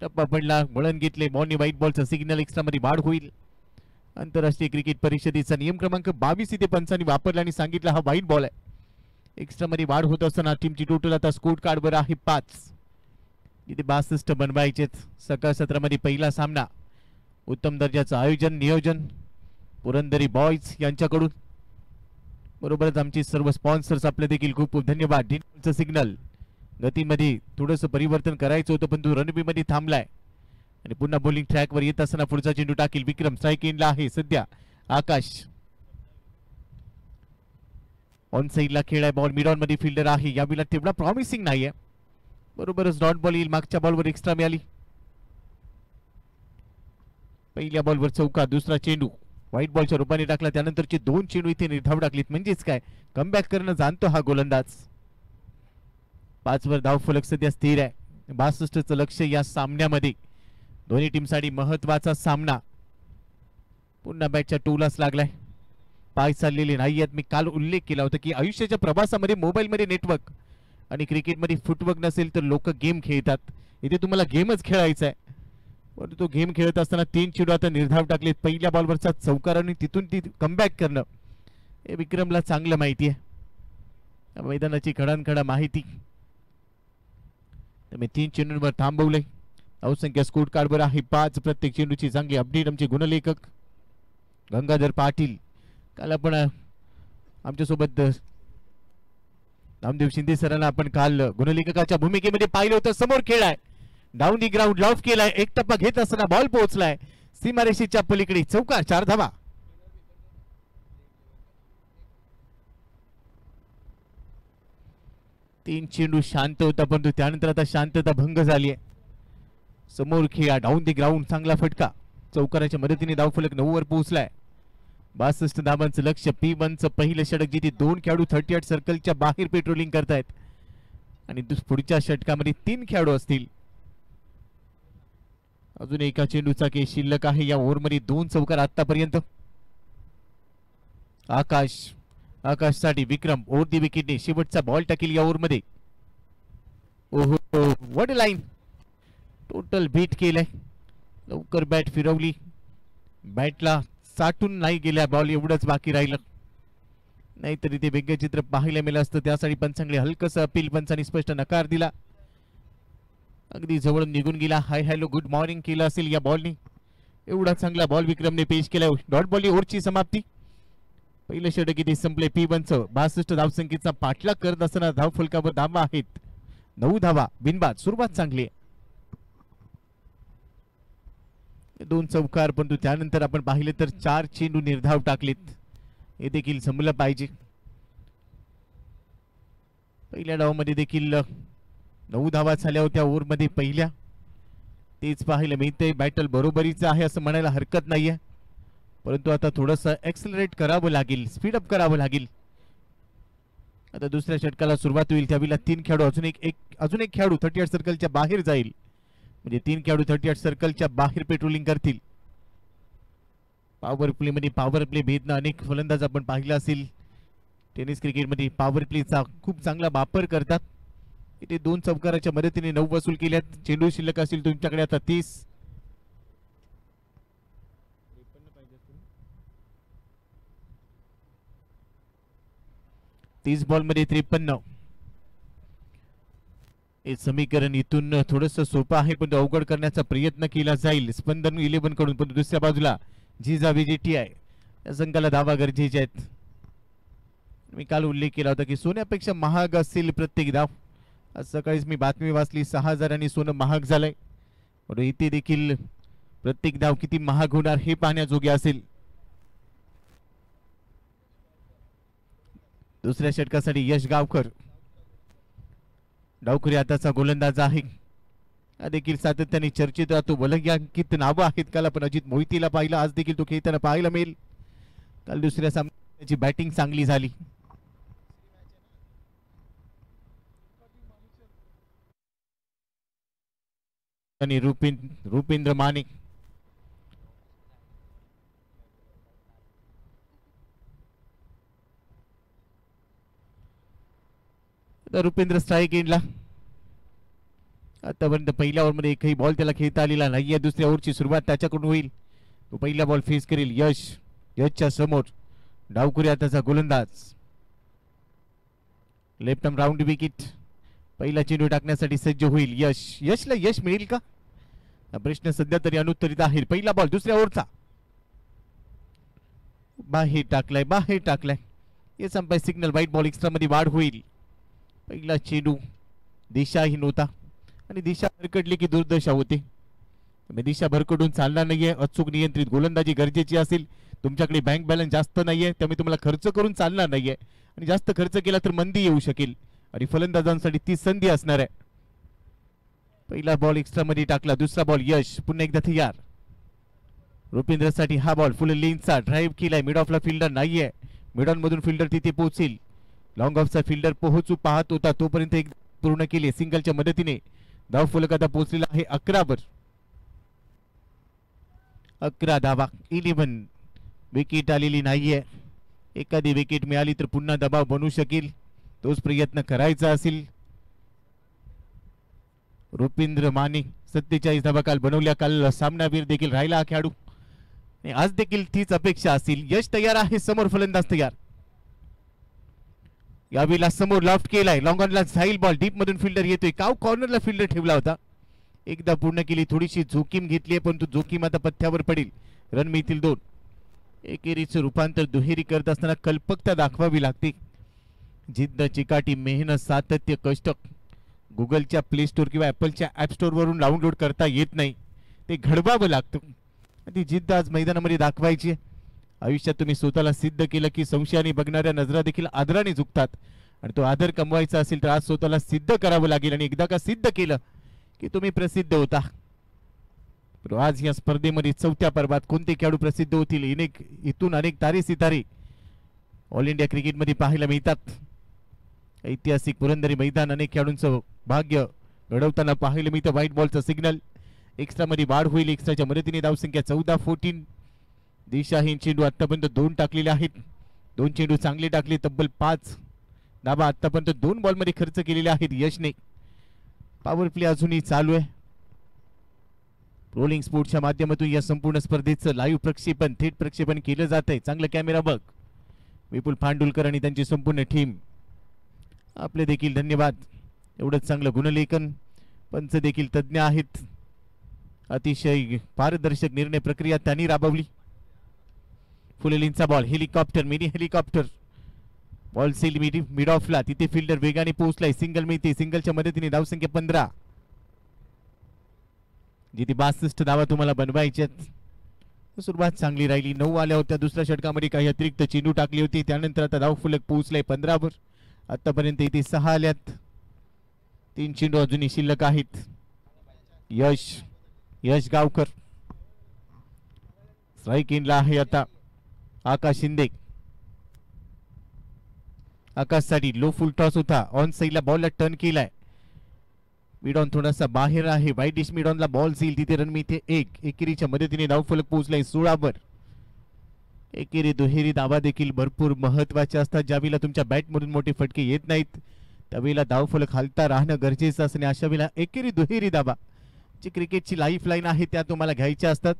Speaker 4: टप्पा पडला, वळण घेतले. बॉलने व्हाईट बॉलचा सिग्नल, एक्स्ट्रा मध्ये बाद होईल. आंतरराष्ट्रीय क्रिकेट परिषदेचा नियम क्रमांक 22 इथे पंचांनी वापरला आणि सांगितलं हा व्हाईट बॉल आहे. एक्स्ट्रा मध्ये वाढ होत असताना टीमची टोटल आता स्कोर कार्ड वर आहे 5. इथे 62 बनवायचेत. सकाळ सत्रामध्ये पहिला सामना. उत्तम दर्जाचं आयोजन नियोजन पुरंदरी बॉयज यांच्याकडून. बरोबरच आमचे सर्व स्पॉन्सर्स आपले देखील खूप खूप धन्यवाद. डिनचं सिग्नल, गतीमध्ये थोडंसं परिवर्तन करायचं होतं पण तो रणबी मध्ये थांबलाय. आणि पुन्हा बॉलिंग ट्रॅकवर येत असताना पुढचा चेंडू टाकील. विक्रम स्ट्राईक एंडला आहे सध्या. आकाश ऑन साईडला खेळ आहे. बॉल मिड ऑन मध्ये फिल्डर आहे, यावेळेला तेवढा प्रॉमिसिंग नाहीये. बरोबरच डॉट बॉल येईल. मागच्या बॉलवर एक्स्ट्रा मिळाली. पहिल्या बॉलवर चौका, दुसरा चेंडू व्हाईट बॉलच्या रूपाने टाकला. त्यानंतरची 2 चेंडू इथे निर्धाव टाकलीत. म्हणजेच काय कमबॅक करणं जाणतो हा गोलंदाज. 5 वर धाव फलक सध्या स्थिर आहे. 62चं लक्ष या सामन्यामध्ये. दोन्ही टीमसाठी महत्वाचा सामना. पुन्हा बॅटच्या टोलाच लागलाय. पाय चाललेले नाही आहेत. मी काल उल्लेख केला होता की आयुष्याच्या प्रवासामध्ये मोबाईलमध्ये नेटवर्क आणि क्रिकेटमध्ये फुटवर्क नसेल तर लोक गेम खेळतात. इथे तुम्हाला गेमच खेळायचा आहे. परंतु तो गेम खेळत असताना 3 चेंडू आता निर्धाव टाकलेत. पहिल्या बॉलवरचा चौकार आणि तिथून ती कमबॅक करणं हे विक्रमला चांगलं माहिती आहे. मैदानाची खडानखडा माहिती. मी 3 चेंडूंवर थांबवले. धावसंख्या स्कोर कार्डवर आहे 5. प्रत्येक चेंडूची चांगली अपडेट आमचे गुणलेखक गंगाधर पाटील. काल आपण आमच्यासोबत नामदेव शिंदे सरांना आपण काल गुणलेखकाच्या भूमिकेमध्ये पाहिलं होतं. समोर खेळाय डाऊन दी ग्राउंड लॉफ केलाय. एक टप्पा घेत असताना बॉल पोहोचलाय सीमारेषेच्या पलीकडे. चौकार 4 धावा. तीन चेंडू शांत होता परंतु त्यानंतर आता शांतता भंग झाली आहे. समोर खेळा डाऊन दी ग्राउंड चांगला फटका. चौकाराच्या मदतीने धावफलक 9 वर पोहोचलाय. 62 धावांचं लक्ष्य. P1चं पहिलं षटक जिथे 2 खेळाडू 38 सर्कलच्या बाहेर पेट्रोलिंग करतायत आणि पुढच्या षटकामध्ये 3 खेळाडू असतील. अजून एका चेंडूचा केस शिल्लक आहे. या ओव्हरमध्ये 2 चौकार आतापर्यंत. आकाशसाठी विक्रम ओव्हर दी विकेटने शेवटचा बॉल टाकेल या ओव्हरमध्ये. ओहो what a line. Total beat केलंय. लवकर बॅट फिरवली. बॅटला साठून नाही गेल्या बॉल एवढंच बाकी राहिलं. नाहीतर इथे वेगळं चित्र पाहायला मिळालं असतं. त्यासाठी पंचांकडे हलकसं अपील. पंचांनी स्पष्ट नकार दिला. अगदी जवळून निघून गेला. हाय हॅलो गुड मॉर्निंग केलं असेल या बॉलनी. एवढा चांगला बॉल विक्रमने पेश केला. डॉट बॉल ओव्हरची समाप्ती. पहिलं षटक इथे संपले. P1चं 62 धावसंख्येचा पाठलाग करत असताना धाव फलकावर धावा आहेत 9 धावा. बिनबाद सुरुवात चांगली आहे. 2 चौकार परंतु त्यानंतर आपण पाहिले तर 4 चेंडू निर्धाव टाकलेत. हे देखील जमलं पाहिजे. पहिल्या डावामध्ये देखील 9 धावा झाल्या होत्या ओव्हरमध्ये पहिल्या. तेच पाहायला मिळतंय. बॅटल बरोबरीचं आहे असं म्हणायला हरकत नाहीये. परंतु आता थोडंसं एक्सेलरेट करावं लागेल. स्पीडअप करावं लागेल. आता दुसऱ्या षटकाला सुरुवात होईल. त्यावेळेला 3 खेळाडू अजून एक खेळाडू 38 सर्कलच्या बाहेर जाईल. म्हणजे 3 खेळाडू 38 सर्कलच्या बाहेर पेट्रोलिंग करतील. पॉवर प्ले मध्ये पॉवर प्ले भेदनं अनेक फलंदाज आपण पाहिला असेल. टेनिस क्रिकेटमध्ये पॉवर प्लेचा खूप चांगला वापर करतात. इथे 2 चौकाराच्या मदतीने 9 वसूल केल्यात. चेंडू शिल्लक असतील तुमच्याकडे आता 30. 30 बॉल मध्ये 53. हे समीकरण इथून थोडंसं सोपं आहे पण अवघड करण्याचा प्रयत्न केला जाईल स्पंदन 11 कडून. पण दुसऱ्या बाजूला GTI या संघाला धावा गरजेचे आहेत. मी काल उल्लेख केला होता की सोन्यापेक्षा महाग असेल प्रत्येक धाव. आज सकाळीच मी बातमी वाचली 6000 सोनं महाग झालंय. पण इथे देखील प्रत्येक धाव किती महाग होणार हे पाहण्याजोगे असेल. दुसऱ्या षटकासाठी यश गावकर. डावखुरी आताचा गोलंदाज आहे. हा देखील सातत्याने चर्चेत राहतो. वलयांकित नावं आहेत. काल आपण अजित मोहितीला पाहिलं. आज देखील तो खेळताना पाहायला मिळेल. काल दुसऱ्या सामन्याची बॅटिंग चांगली झाली. आणि रुपेंद्र माने रुपेंद्र स्ट्राईक एंडला. आतापर्यंत पहिल्या ओव्हरमध्ये एकही बॉल त्याला खेळता आलेला नाहीये. दुसऱ्या ओव्हरची सुरुवात त्याच्याकडून होईल. तो पहिला बॉल फेस करेल. यशच्या समोर डावखुरी आताचा गोलंदाज. Left arm round wicket. पहिला चेंडू टाकण्यासाठी सज्ज होईल यशला यश मिळेल का हा प्रश्न सध्या तरी अनुत्तरित आहे. पहिला बॉल दुसऱ्या ओव्हरचा बाहेर टाकलाय. हे संपाय सिग्नल. व्हाईट बॉल एक्स्ट्रा मध्ये वाढ होईल. पहिला चेंडू दिशाहीन होता आणि दिशा भरकटली की दुर्दशा होते. दिशा भरकटून चालणार नाहीये. अचूक नियंत्रित गोलंदाजी गरजेची असेल. तुमच्याकडे बँक बॅलन्स जास्त नाहीये त्यामुळे तुम्हाला खर्च करून चालणार नाहीये आणि जास्त खर्च केला तर मंदी येऊ शकेल आणि फलंदाजांसाठी ती संधी असणार आहे. पहिला बॉल एक्स्ट्रा मध्ये टाकला. दुसरा बॉल यश पुन्हा एकदा तयार. रुपिंद्रसाठी हा बॉल फुल लेनचा ड्राईव्ह केलाय, मिड ऑफला फिल्डर नाहीये, मिड ऑन मधून फिल्डर तिथे पोहोचेल, लॉंग ऑफचा फिल्डर पोहोचू पाहत होता तोपर्यंत एक पूर्ण केली सिंगलच्या मदतीने. धाव फलक आता पोहोचलेला आहे 11 वर. 11 धावा, 11. विकेट आलेली नाहीये, एखादी विकेट मिळाली तर पुन्हा दबाव बनू शकेल, तोच प्रयत्न करायचा असेल. रुपिंद्र माने 47 धावा काल बनवल्या, काल सामनावीर देखील राहिला हा खेळाडू, आज देखील तीच अपेक्षा असेल. यश तयार आहे, समोर फलंदाज तयार. यावेळेला समोर लॉफ्ट केलाय, लॉंग ऑनला जाईल बॉल, डीप मधून फिल्डर येतोय, काव कॉर्नरला फिल्डर ठेवला होता, एकदा पूर्ण केली, थोडीशी जोखीम घेतली परंतु जोखीम आता पथ्यावर पडेल. रन मिळतील 2. एकेरीचं रूपांतर दुहेरी करत असताना कल्पकता दाखवावी लागते, जिद्द, चिकाटी, मेहनत, सातत्य, कष्ट. गुगलच्या प्ले स्टोर किंवा ॲपलच्या ॲप स्टोर वरून डाउनलोड करता येत नाही, ते घडवावं लागतं. ती जिद्द आज मैदानामध्ये दाखवायची. आयुष्यात तुम्ही स्वतःला सिद्ध केलं की संशयाने बघणाऱ्या नजरा देखील आदराने झुकतात, आणि तो आदर कमवायचा असेल तर आज स्वतःला सिद्ध करावं लागेल, आणि एकदा का सिद्ध केलं की तुम्ही प्रसिद्ध होता. आज या स्पर्धेमध्ये 4थ्या पर्वात कोणते खेळाडू प्रसिद्ध होतील, इथून अनेक तारे सितारे ऑल इंडिया क्रिकेटमध्ये पाहायला मिळतात. ऐतिहासिक पुरंदरी मैदान अनेक खेळाडूंचं भाग्य घडवताना पाहायला मिळतं. व्हाईट बॉलचा सिग्नल, एक्स्ट्रा मध्ये वाढ होईल, एक्स्ट्राच्या मदतीने धावसंख्या 14-14. दिशाहीन चेंडू आतापर्यंत 2 टाकलेले आहेत, 2 चेंडू चांगले टाकले, तब्बल 5 धावा आतापर्यंत 2 बॉलमध्ये खर्च केलेले आहेत यशने. पॉवर प्ले अजूनही चालू आहे. रोलिंग स्पोर्टच्या माध्यमातून या संपूर्ण स्पर्धेचं लाईव्ह प्रक्षेपण, थेट प्रक्षेपण केलं जात आहे. चांगलं कॅमेरा बघ, विपुल पांडुलकर आणि त्यांची संपूर्ण टीम, आपले देखील धन्यवाद. एवढंच चांगलं गुणलेखन, पंच देखील तज्ज्ञ आहेत, अतिशय पारदर्शक निर्णय प्रक्रिया त्यांनी राबवली. फुलेलींचा ball, helicopter, mini helicopter, ball सेल मिड ऑफला, तिथे फिल्डर वेगाने पोहोचलाय, सिंगल मिळते, सिंगलच्या मदतीने धावसंख्या 15. जिथे 62 धावा तुम्हाला बनवायच्यात. सुरुवात चांगली राहिली, 9 आल्या होत्या, दुसऱ्या षटकामध्ये काही अतिरिक्त चेंडू टाकली होती, त्यानंतर आता धाव फलक पोहोचलाय 15 वर. आतापर्यंत इथे 6 आल्यात, 3 चेंडू अजूनही शिल्लक आहेत. यश गावकर स्ट्राईक इनला आहे आता. आकाश शिंदे, आकाशसाठी लो फुल टॉस होता, ऑन साईडला बॉलला टर्न केलाय, मिड ऑन थोडासा बाहेर आहे, वाईट डिश मिड ऑनला बॉल जाईल, तिथे रन मिळते 1. एकेरीच्या मदतीने धाव फलक पोहोचलाय 16 वर. एकेरी दुहेरी धावा देखील भरपूर महत्वाच्या असतात. ज्यावेळेला तुमच्या बॅटमधून मोठे फटके येत नाहीत त्यावेळेला धाव फलक हलता राहणं गरजेचं असणे. अशा वेळेला एकेरी दुहेरी धावा जी क्रिकेटची लाईफ लाईन आहे त्या तुम्हाला घ्यायच्या असतात,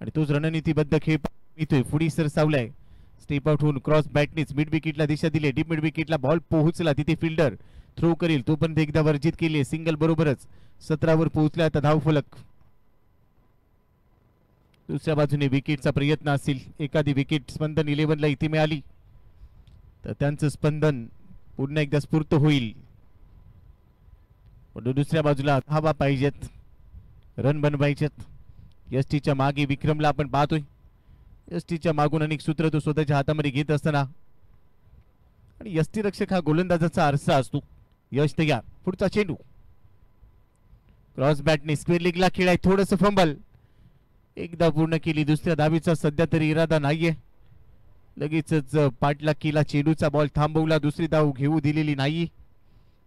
Speaker 4: आणि तोच रणनीतीबद्ध खेळ मिळतोय. पुढे सरसावलाय, स्टेप आउट होऊन क्रॉस बॅटनीच मिड विकेटला दिशा दिली, डीप मिड विकेटला बॉल पोहोचला, तिथे फिल्डर थ्रो करेल, तोपर्यंत एकदा वर्जित केली, सिंगल बरोबरच 17 वर पोहोचला आता धाव फलक. दुसऱ्या बाजूने विकेटचा प्रयत्न असेल, एखादी विकेट स्पंदन 11ला इथे मिळाली तर त्यांचं स्पंदन पुन्हा एकदा स्फूर्त होईल. दुसऱ्या बाजूला धावा पाहिजेत, रन बनवायचेत. यष्टीच्या मागे विक्रमला आपण पाहतोय, यष्टीच्या मागून अनेक सूत्र तो स्वतःच्या हातामध्ये घेत असताना, आणि यष्टीरक्षक हा गोलंदाजाचा आरसा असतो. यश तयार, पुढचा चेंडू क्रॉस बॅटने स्क्वेअर लेगला खेळाय, थोडंसं फंबल, एकदा पूर्ण केली, दुसऱ्या धावीचा सध्या तरी इरादा नाहीये. लगेचच पाठलाग केला, चेंडूचा बॉल थांबवला, दुसरी धाव घेऊ दिलेली नाही.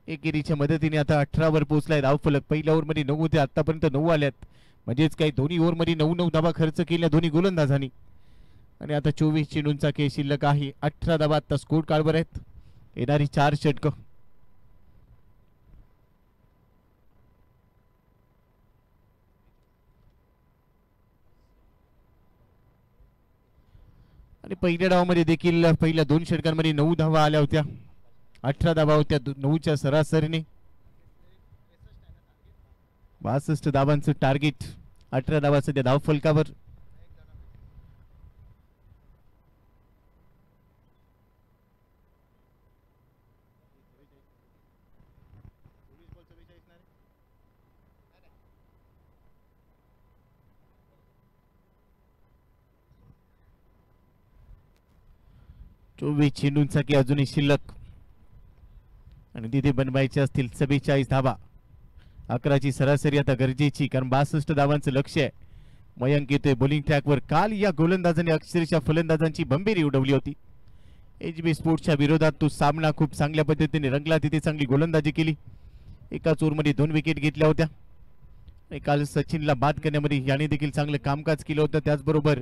Speaker 4: एकेरीच्या मदतीने आता 18 वर पोहोचलाय धाव फलक. पहिल्या ओव्हरमध्ये 9 होते, आतापर्यंत 9 आल्यात, म्हणजेच काही दोन्ही ओव्हरमध्ये 9 धावा खर्च केल्या दोन्ही गोलंदाजांनी, आणि आता 24 चेंडूंचा खेळ शिल्लक आहे. 18 धावा आता स्कोर कार्डवर आहेत, येणारी 4 षटकं. आणि पहिल्या डावामध्ये देखील पहिल्या 2 षटकांमध्ये 9 धावा आल्या होत्या, 18 धावा होत्या 9च्या सरासरीने. 62 धावांचं टार्गेट, 18 धावा सध्या धाव फलकावर. चोवीस चेंडूंचा की अजूनही शिल्लक, आणि तिथे बनवायचे असतील 44 धावा. 11ची सरासरी आता गरजेची, कारण 62 धावांचं लक्ष आहे. मयंक येतोय बॉलिंग ट्रॅकवर. काल या गोलंदाजाने अक्षरशः फलंदाजांची भंबेरी उडवली होती. HB स्पोर्ट्सच्या विरोधात तो सामना खूप चांगल्या पद्धतीने रंगला. तिथे चांगली गोलंदाजी केली. एकाच ओव्हरमध्ये 2 विकेट घेतल्या होत्या. आणि काल सचिनला बाद करण्यामध्ये याने देखील चांगलं कामकाज केलं होतं. त्याचबरोबर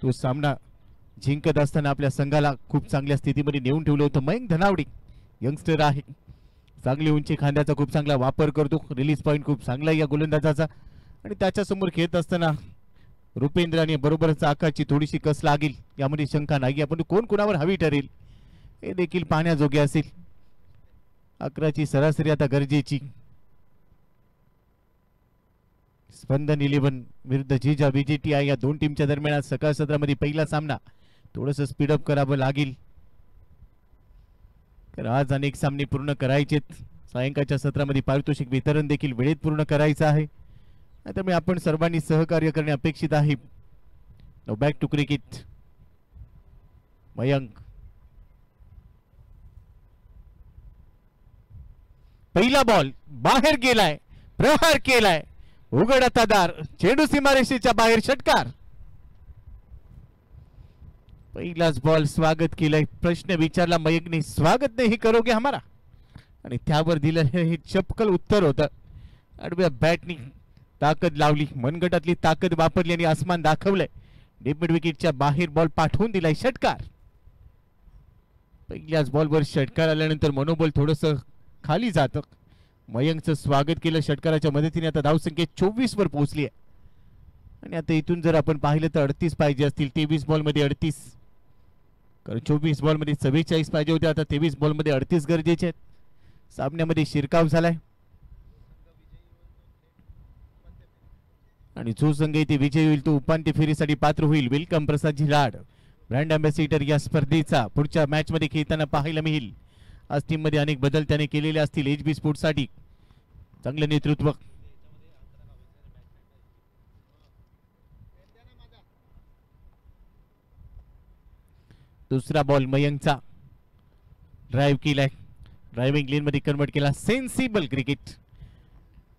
Speaker 4: तो सामना जिंकत असताना आपल्या संघाला खूप चांगल्या स्थितीमध्ये नेऊन ठेवलं होतं. मयंक धनावडे यंगस्टर आहे, चांगली उंची खांद्याचा खूप चांगला वापर करतो. रिलीज पॉईंट खूप चांगला या गोलंदाजाचा. आणि त्याच्यासमोर खेळत असताना रुपेंद्र आणि बरोबरच आकाशची थोडीशी कस लागेल यामध्ये शंका नाही. आपण कोण कोणावर हवी ठरेल हे देखील पाहण्याजोगे असेल. 11ची सरासरी आता गरजेची. स्पंदन 11 विरुद्ध जिजा VGTI या दोन टीमच्या दरम्यान आज सकाळ सत्रामध्ये पहिला सामना. थोडंसं स्पीडअप करावं लागेल, तर आज अनेक सामने पूर्ण करायचेत. सायंकाळच्या सत्रामध्ये पारितोषिक वितरण देखील वेळेत पूर्ण करायचं आहे. त्यामुळे आपण सर्वांनी सहकार्य करणे अपेक्षित आहे. No back to cricket. Mayank पहिला बॉल बाहेर गेलाय, प्रहार केलाय, उघड आता दार, चेंडू सीमारेषेच्या बाहेर, षटकार. पहिलाच बॉल स्वागत केलंय. प्रश्न विचारला मयंकने, स्वागत नाही करोगे हमारा, आणि त्यावर दिलं हे चपकल उत्तर होतं. आडव्या बॅटनी ताकद लावली, मनगटातली ताकद वापरली आणि आसमान दाखवलंय. डीप मिड विकेटच्या बाहेर बॉल पाठवून दिलाय, षटकार. पहिल्याच बॉलवर षटकार आल्यानंतर मनोबल थोडस खाली जातं. मयंकचं स्वागत केलं षटकाराच्या मदतीने. आता धावसंख्या 24 वर पोहोचली आहे. आणि आता इथून जर आपण पाहिलं तर 38 पाहिजे असतील. 23 बॉल मध्ये 38, कारण 24 बॉल मध्ये 44 पाहिजे होते. आता 23 बॉल मध्ये 38 गरजेचे आहेत. सामन्यामध्ये शिरकाव झालाय आणि जो संघ इथे विजयी होईल तो उपांत्य फेरीसाठी पात्र होईल. वेलकम प्रसादजी लाड, ब्रँड अँबॅसिडर या स्पर्धेचा पुढच्या मॅच मध्ये खेळताना पाहायला मिळेल. आज टीम मध्ये अनेक बदल त्याने केलेले असतील. HB स्पोर्ट्स साठी चांगलं नेतृत्व. दुसरा बॉल मयंकचा, ड्राइव्ह केलाय, ड्रायव्हिंग लेन मध्ये कन्वर्ट केला. Sensible cricket.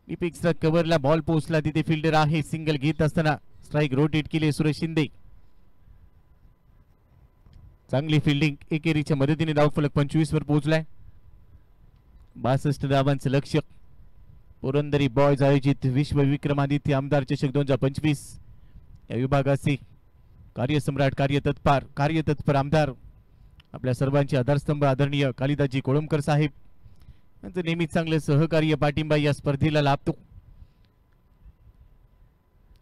Speaker 4: डिपिक्सचा कव्हरला बॉल पोहोचला, तिथे फिल्डर आहे. सिंगल घेत असताना स्ट्राइक रोटेट केले सुरेश शिंदे. चांगली फिल्डिंग, एकेरीच्या मदतीने धावफलक 25 वर पोहोचलाय. 62 धावांचं लक्ष्य. पुरंदरी बॉयज आयोजित विश्व विक्रमादित्य आमदार चषक 2025 या विभागाचे कार्यसम्राट, कार्यतत्पर आमदार, आपल्या सर्वांचे आधारस्तंभ आदरणीय कालिदासजी कोळंबकर साहेब यांचं नेहमीच चांगलं सहकार्य, पाठिंबा या स्पर्धेला लाभतो.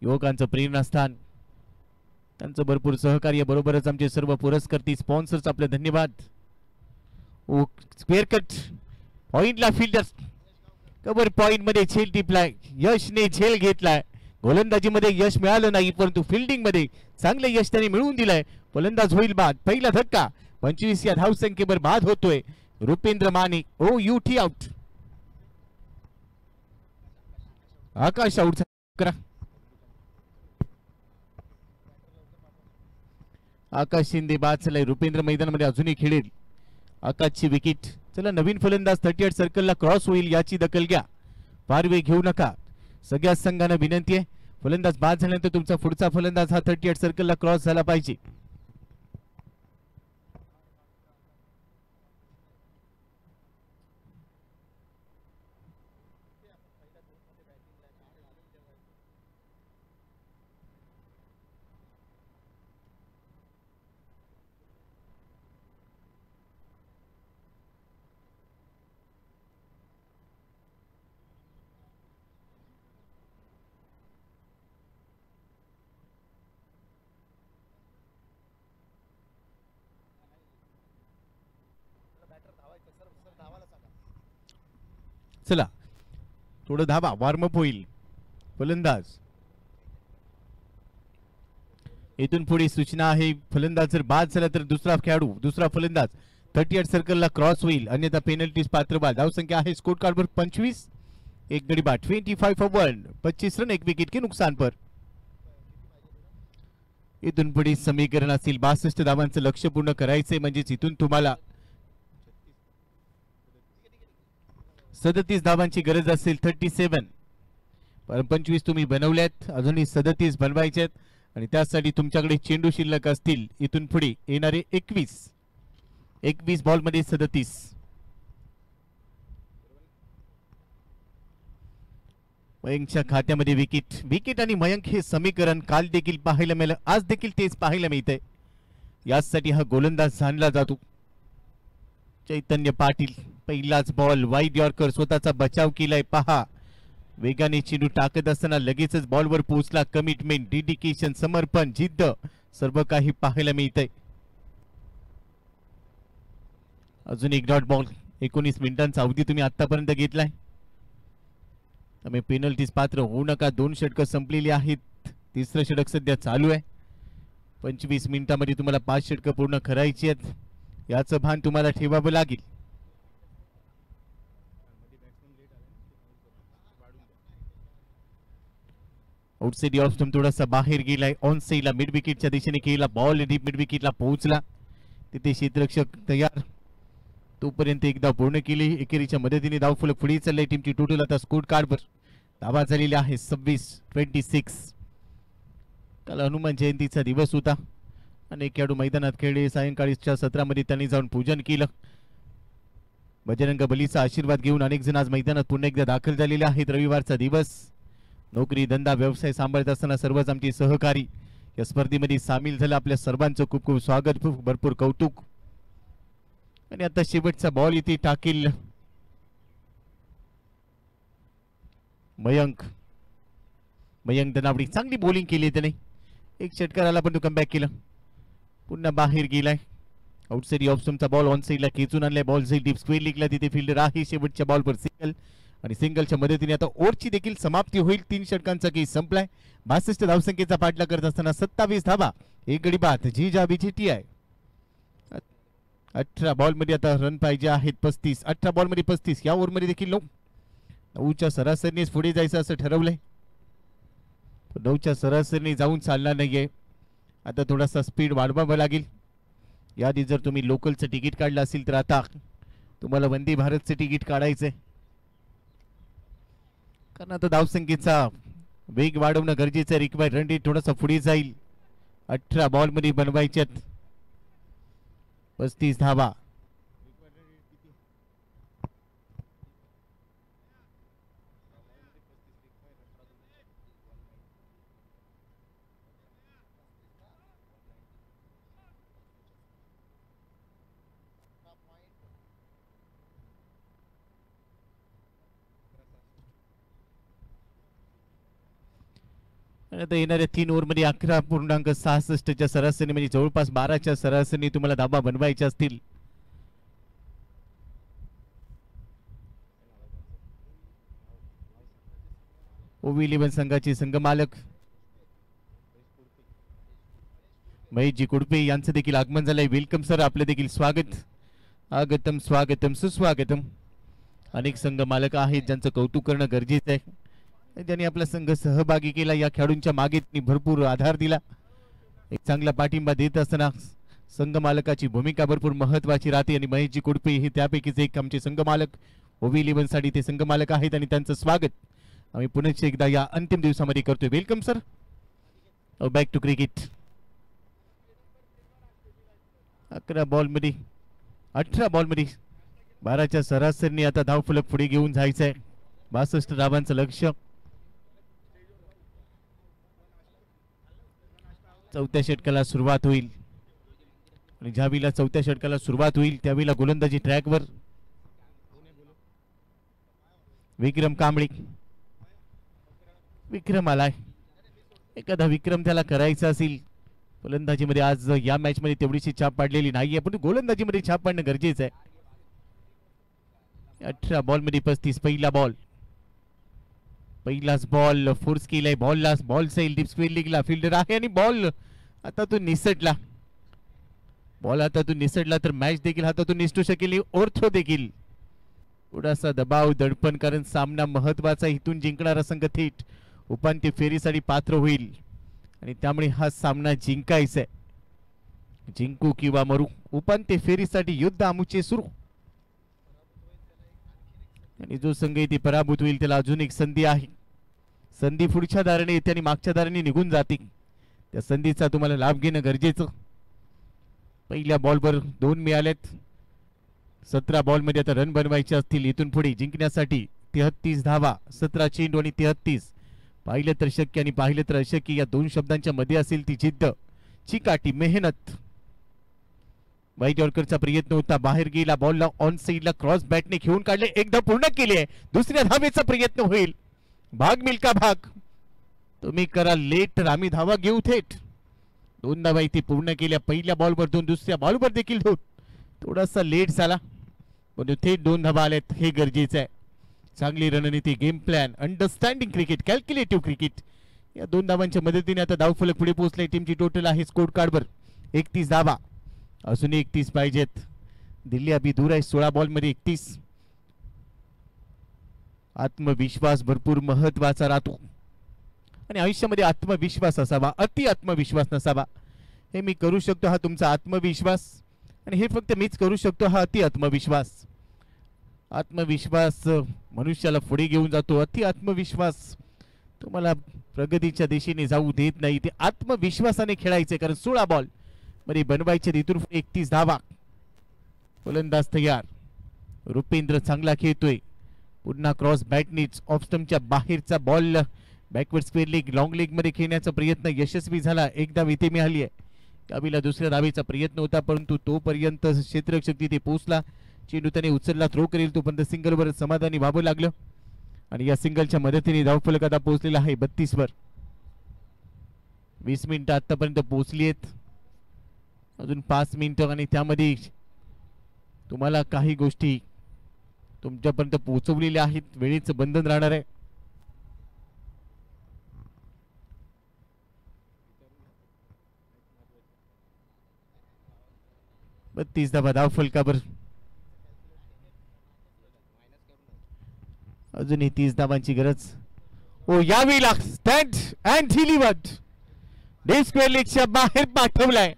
Speaker 4: युवकांचं प्रेरणास्थान, त्यांचं भरपूर सहकार्य, बरोबरच आमचे सर्व पुरस्कर्ती स्पॉन्सर्स, आपले धन्यवाद. ओ स्क्वेअर कट पॉइंटला फिल्डर, कव्हर पॉइंट मध्ये झेल टिपलाय, यशने झेल घेतलाय. गोलंदाजीमध्ये यश मिळालं नाही, परंतु फिल्डिंग मध्ये चांगलं यश त्याने मिळवून दिलंय. फलंदाज होईल बाद. पहिला धक्का 25 या धावसंख्येवर बाद होतोय. Rupendra Mane OUT out. Akash out करा. आकाश शिंदे बाद झालाय. रुपेंद्र मैदानामध्ये अजूनही खेळेल. आकाशची विकेट. चला, नवीन फलंदाज 38 सर्कलला क्रॉस होईल याची दखल घ्या, फार वेळ घेऊ नका. सगळ्या संघांना विनंती आहे, फलंदाज बाद झाल्यानंतर तुमचा पुढचा फलंदाज हा 38 सर्कलला क्रॉस झाला पाहिजे. चला, थोडं धावा, वॉर्मअप होईल. फलंदाज इथून पुढे सूचना आहे, फलंदाज जर बाद झाला तर दुसरा खेळाडू, दुसरा फलंदाज 38 सर्कलला क्रॉस होईल, अन्यथा पेनल्टीज पात्र बाद. धावसंख्या आहे स्कोर कार्डवर 25, एक गडी बाद, 25 फॉर 1, 25 रन, एक विकेट के नुकसान पर. इथून पुढे समीकरण असतील 62 धावांचं लक्ष्य पूर्ण करायचंय, म्हणजेच इथून तुम्हाला 37 धावांची गरज असेल. 37, 25 तुम्ही बनवल्यात, अजूनही 37 बनवायचे आहेत आणि त्यासाठी तुमच्याकडे चेंडू शिल्लक असतील इथून पुढे येणारे 21 बॉल मध्ये 37. मयंकच्या खात्यामध्ये विकेट आणि मयंक हे समीकरण काल देखील पाहायला मिळालं, आज देखील तेच पाहायला मिळतंय. यासाठी हा गोलंदाज जाणला जातो. चैतन्य पाटील पहिलाच बॉल वाईड यॉर्कर, स्वतःचा बचाव केलाय पहा. वेगाने चेंडू टाकत असताना लगेचच बॉलवर पोहोचला. कमिटमेंट, डेडिकेशन, समर्पण, जिद्द सर्व काही पाहायला मिळतंय. अजून एक डॉट बॉल. 19 मिनिटांचा अवधी तुम्ही आतापर्यंत घेतलाय, त्यामुळे पेनल्टीज पात्र होऊ नका. 2 षटकं संपलेली आहेत, तिसरं षटक सध्या चालू आहे. 25 मिनिटांमध्ये तुम्हाला 5 षटकं पूर्ण करायची आहेत, याचं भान तुम्हाला ठेवावं लागेल. आउटसाइड ऑफ स्टंप थोडासा बाहेर गेलाय. ऑन साइडला मिड विकेटच्या दिशेने केला बॉल, डीप मिड विकेटला पोहोचला. तिथे क्षेत्ररक्षक तयार, तोपर्यंत एकदा पूर्ण केली. एकेरीच्या मदतीने धावफलक पुढे चाललंय. टीमची टोटल आता स्कोर कार्डवर धावा झालेली आहे 26-26. काल हनुमान जयंतीचा दिवस होता. अनेक खेळाडू मैदानात खेळले. सायंकाळीच्या सत्रामध्ये त्यांनी जाऊन पूजन केलं. बजरंग बलीचा आशीर्वाद घेऊन अनेक जण आज मैदानात पुन्हा एकदा दाखल झालेले आहेत. रविवारचा दिवस, नोकरी धंदा व्यवसाय सांभाळत असताना सर्वच आमचे सहकारी या स्पर्धेमध्ये सामील झाले. आपल्या सर्वांचं खूप खूप स्वागत, भरपूर कौतुक. आणि आता शेवटचा बॉल इथे टाकेल मयंक दनावडी. चांगली बॉलिंग केली त्याने, एक षटकार आला पण तो कमबॅक केला. पुन्हा बाहेर गेलाय. आउटसाइड ऑफ स्टंपचा बॉल ऑन साइडला खेचून आणलाय. बॉल जाईल डीप स्क्वेअर लिगला, तिथे फिल्डर आहे. शेवटच्या बॉलवर सिंगल आणि सिंगलच्या मदतीने आता ओव्हरची देखील समाप्ती होईल. 3 षटकांचा केस संपलाय. 62 धावसंख्येचा पाठलाग करत असताना 27 धावा, 1 गडी बाद. जीजा विजेती आहे. 18 बॉल मध्ये आता रन पाहिजे आहेत 35. 18 बॉल मध्ये 35. या ओव्हरमध्ये देखील 9च्या सरासरीने पुढे जायचं असं ठरवलंय. 9च्या सरासरीने जाऊन चालणार नाहीये. आता थोडासा स्पीड वाढवावा लागेल. याआधी जर तुम्ही लोकलचं तिकीट काढलं असेल तर आता तुम्हाला वंदे भारतचं तिकीट काढायचंय, कारण आता धावसंख्येचा वेग वाढवणं गरजेचं आहे. रिक्वायर्ड रन रेट थोडासा पुढे जाईल. 18 बॉल मध्ये बनवायच्यात 35 धावा. आता येणाऱ्या 3 ओव्हरमध्ये 11.66च्या सरासरी म्हणजे जवळपास 12च्या सरासरी तुम्हाला धावा बनवायच्या असतील. OV11 संघाचे संघमालक महेशजी कुडपे यांचं देखील आगमन झालंय. वेलकम सर, आपलं देखील स्वागत. आगतम स्वागतम सुस्वागतम. अनेक संघ मालक आहेत ज्यांचं कौतुक करणं गरजेचं आहे. ज्यांनी आपला संघ सहभागी केला. या खेळाडूंच्या मागे त्यांनी भरपूर आधार दिला. एक चांगला पाठिंबा देत असताना संघ मालकाची भूमिका भरपूर महत्वाची राहते आणि महेशजी कुडपे हे त्यापैकीच एक आमचे संघ मालक. OV11 साठी ते संघ मालक आहेत आणि त्यांचं स्वागत आम्ही पुन्हा एकदा या अंतिम दिवसामध्ये करतोय. Welcome sir. Back to cricket. 11 ball मध्ये 18 बॉल मध्ये 12च्या सरासरीने आता धावफलक पुढे घेऊन जायचंय. 62 धावांचं लक्ष. चौथ्या षटकाला सुरुवात होईल आणि ज्यावेळेला चौथ्या षटकाला सुरुवात होईल त्यावेळेला गोलंदाजी ट्रॅकवर विक्रम कांबळे. विक्रम आलाय. एखादा विक्रम त्याला करायचा असेल. गोलंदाजीमध्ये आज या मॅच मध्ये तेवढीशी छाप पाडलेली नाहीये, पण गोलंदाजीमध्ये छाप पाडणं गरजेचं आहे. 18 बॉल मध्ये 35. पहिलाच बॉल फोर्स केलाय. बॉल साईल डीप स्क्वेअर लिगला फिल्डर आहे आणि बॉल हातातून निसटला. तर मॅच देखील हातातून निसटू शकेल. ओव्हर देखील थोडासा दबाव दडपण, कारण सामना महत्वाचा. इथून जिंकणारा संघ थेट उपांत्य फेरीसाठी पात्र होईल आणि त्यामुळे हा सामना जिंकायचा आहे. जिंकू किंवा मरू, उपांत्य फेरीसाठी युद्ध आमुचे सुरू. आणि जो संघ इथे पराभूत होईल त्याला अजून एक संधी आहे. संधी पुढच्या दाराने येते आणि मागच्या दाराने निघून जाते, त्या संधीचा तुम्हाला लाभ घेणं गरजेचं. पहिल्या बॉलवर 2 मिळालेत. 17 बॉलमध्ये आता रन बनवायचे असतील इथून पुढे जिंकण्यासाठी. 33 धावा, 17 चेंडू आणि 33. पाहिलं तर शक्य आणि पाहिलं तर अशक्य या 2 शब्दांच्या मध्ये असेल ती जिद्द, चिकाटी, मेहनत. वाईट यॉर्करचा प्रयत्न होता, बाहेर गेला. बॉलला ऑन साइडला क्रॉस बॅटने घेऊन काढले, एकदा पूर्ण केले. दुसऱ्या धावेचा प्रयत्न होईल. भाग मिल्का भाग, तुम्ही करा लेट तर आम्ही धावा घेऊ थेट. 2 धावा इथे पूर्ण केल्या. पहिल्या बॉलवर 2, दुसऱ्या बॉलवर देखील 2. थोडासा लेट झाला पण थेट 2 धावा आल्यात, हे गरजेचं आहे. चांगली रणनीती, game plan, understanding cricket, calculative cricket, या 2 धावांच्या मदतीने आता धावफलक पुढे पोहोचले. टीमची टोटल आहे स्कोर कार्डवर 31 धावा. अजून 31 पाहिजेत. दिल्ली अभि दूर आहे 16 बॉलमध्ये 31. आत्मविश्वास भरपूर महत्वाचा राहतो आणि आयुष्यामध्ये आत्मविश्वास असावा, अति आत्मविश्वास नसावा. हे मी करू शकतो हा तुमचा आत्मविश्वास, आणि हे फक्त मीच करू शकतो हा अति आत्मविश्वास. आत्मविश्वास मनुष्याला पुढे घेऊन जातो, अति आत्मविश्वास तुम्हाला प्रगतीच्या दिशेने जाऊ देत नाही. ते आत्मविश्वासाने खेळायचे, कारण 16 बॉल मध्ये बनवायचे इथून 31 धावा. फलंदाज तयार. रुपेंद्र चांगला खेळतोय. पुन्हा क्रॉस बॅटनीच ऑफ स्टंपच्या बाहेरचा ball backward square leg, long leg मध्ये खेळण्याचा प्रयत्न यशस्वी झाला. एक धाव इथे मिळाली आहे. काबीला दुसऱ्या धावेचा प्रयत्न होता, परंतु तोपर्यंत क्षेत्ररक्षक तिथे पोहोचला. चेंडू त्याने उचलला, थ्रो करेल तोपर्यंत सिंगलवर समाधानी व्हावं लागलं आणि या सिंगलच्या मदतीने धावफलक आता पोहोचलेला आहे 32 वर. 20 मिनिटं आतापर्यंत पोहोचली आहेत. अजून 5 मिनिटं आणि त्यामध्ये तुम्हाला काही गोष्टी तुमच्यापर्यंत पोहोचवलेल्या आहेत. वेळेचं बंधन राहणार आहे. बत्तीस धावा धावफलकावर. अजूनही 30 धावांची गरज. ओ यावेळेला स्टँड अँड डिलिव्हर्ड. डे स्क्वेअर लेगच्या बाहेर पाठवलाय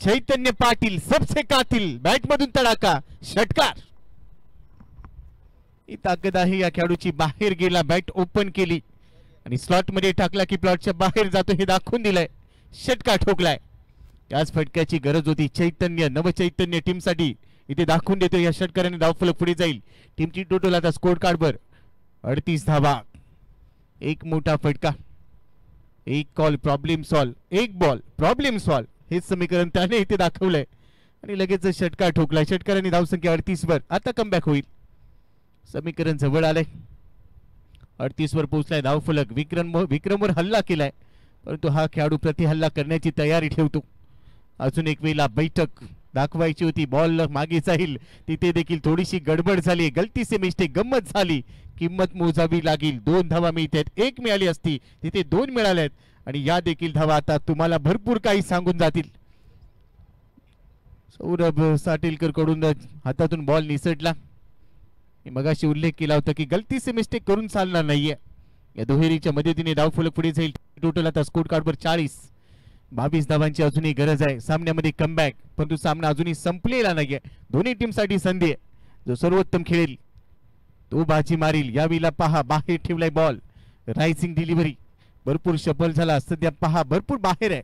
Speaker 4: चैतन्य पाटील, सबसे कातिल. बॅट मधून तडाका, षटकार. ही ताकद आहे या खेळाडूची. बाहेर गेला, बॅट ओपन केली आणि स्लॉट मध्ये टाकला की प्लॉटच्या बाहेर जातो हे दाखवून दिलंय. षटकार ठोकलाय. याच फटक्याची गरज होती. चैतन्य, नवचैतन्य टीमसाठी इथे दाखवून देतो. या षटकाराने धावफलक पुढे जाईल. टीमची टोटल आता स्कोर कार्डवर 38 धावा. एक मोठा फटका, एक कॉल प्रॉब्लेम सॉल्व, एक बॉल प्रॉब्लेम सॉल्व, हे समीकरण त्याने इथे दाखवलंय आणि लगेच षटकार ठोकलाय. षटकाराने धावसंख्या 38 वर. आता कमबॅक होईल. समीकरण जवळ आलंय. 38 वर पोहोचलाय धावफलक. विक्रमवर हल्ला केलाय, परंतु हा खेळाडू प्रति हल्ला करण्याची तयारी ठेवतो. अजून एक वेळेला बैठक दाखवायची होती. बॉल मागे जाईल, तिथे देखील थोडीशी गडबड झाली. गलती से मिस्टेक, गंमत झाली. किंमत मोजावी लागेल. 2 धावा मिळतात. 1 मिळाली असती, तिथे 2 मिळाल्यात आणि या देखील धावा आता तुम्हाला भरपूर काही सांगून जातील. सौरभ साटेलकर कडून हातातून बॉल निसटला. मगाशी उल्लेख केला होता की गलती से मिस्टेक करून चालणार नाहीये. या दुहेरीच्या मदतीने धावफलक पुढे जाईल. टोटल आता स्कोर कार्डवर 40. 22 धावांची अजूनही गरज आहे. सामन्यामध्ये कमबॅक, परंतु सामना अजूनही संपलेला नाहीये. दोन्ही टीमसाठी संधी आहे. जो सर्वोत्तम खेळेल तो बाजी मारील. यावेळेला पहा, बाहेर ठेवलाय बॉल. रायझिंग डिलिव्हरी, भरपूर शफल झाला. सध्या पहा भरपूर बाहेर आहे.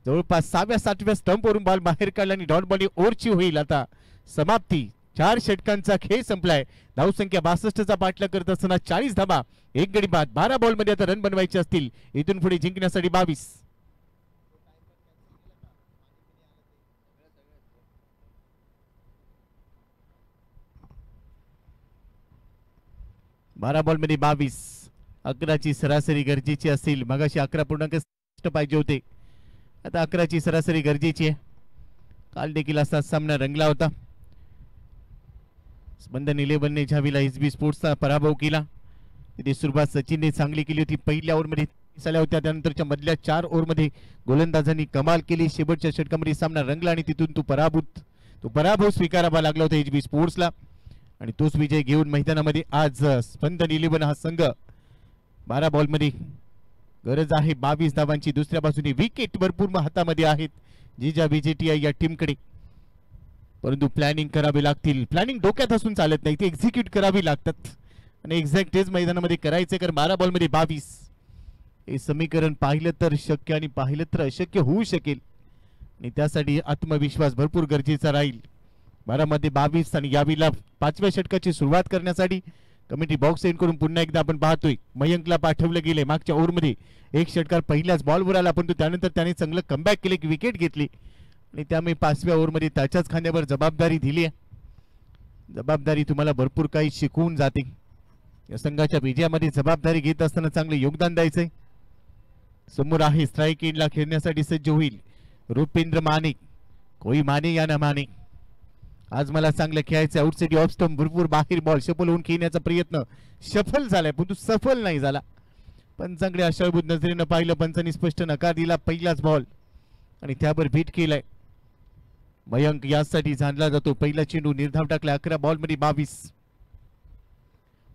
Speaker 4: जवळपास 6व्या 7व्या स्टंप वरून बॉल बाहेर काढला आणि डॉट बॉल ओव्हरची होईल आता समाप्ती. 4 षटकांचा खेळ संपलाय. धावसंख्या 62चा पाठलाग करत असताना 40 धावा, 1 गडी बाद. 12 बॉल मध्ये आता रन बनवायचे असतील इथून पुढे जिंकण्यासाठी 22. 12 बॉल मध्ये 22. 11ची सरासरी गरजेची असेल. मगाशी 11.6 पाहिजे होते, आता 11ची सरासरी गरजेची आहे. काल देखील असा सामना रंगला होता. स्पंदन 11ने झावीला एसबी स्पोर्ट्सचा पराभव केला. तिथे सुरुवात सचिनने चांगली केली होती. पहिल्या ओव्हरमध्ये झाल्या होत्या, त्यानंतरच्या मधल्या 4 ओव्हरमध्ये गोलंदाजांनी कमाल केली. शेवटच्या षटकामध्ये सामना रंगला आणि तिथून तो पराभव स्वीकारावा लागला होता एसबी स्पोर्ट्सला आणि तोच विजय घेऊन मैदानामध्ये आज स्पंदन 11 हा संघ 12 बॉलमध्ये गरज आहे 22 धावांची. दुसऱ्या बाजूने विकेट भरपूर हातामध्ये आहेत जिजा बीजेटीआय या टीमकडे, परंतु प्लॅनिंग करावी लागतील. प्लॅनिंग डोक्यात असून चालत नाही, ते एक्झिक्यूट करावी लागतात आणि एक्झॅक्ट तेच मैदानामध्ये करायचे. कारण 12 बॉलमध्ये 22. हे समीकरण पाहिलं तर शक्य आणि पाहिलं तर अशक्य होऊ शकेल आणि त्यासाठी आत्मविश्वास भरपूर गरजेचा राहील. 12 आणि यावीला 5व्या षटकाची सुरुवात करण्यासाठी कमिटी बॉक्स एंड करून पुन्हा एकदा आपण पाहतोय मयंकला पाठवलं गेले. मागच्या ओव्हरमध्ये एक षटकार पहिल्याच बॉलवर आला, पण त्यानंतर त्याने चांगलं कमबॅक केले, विकेट घेतली आणि त्यामुळे 5व्या ओव्हरमध्ये त्याच्याच खांद्यावर जबाबदारी दिली आहे. जबाबदारी तुम्हाला भरपूर काही शिकवून जाते. या संघाच्या विजयामध्ये जबाबदारी घेत असताना चांगले योगदान द्यायचंय. समोर आहे स्ट्राईक एंडला खेळण्यासाठी सज्ज होईल रुपेंद्र माने. कोई माने या ना माने, आज मला चांगलं खेळायचं. आउटसाइड ऑफ स्टंप भरपूर बाहेर बॉल सफल होऊन खेळण्याचा प्रयत्न सफल झालाय, पण तो सफल नाही झाला. पंचांकडे आशाभूत नजरेनं पाहिलं, पंचांनी स्पष्ट नकार दिला. पहिलाच बॉल आणि त्यावर बीट केलाय. मयंक यासाठी जाणला जातो. पहिला चेंडू निर्धाव टाकला. 11 बॉलमध्ये 22.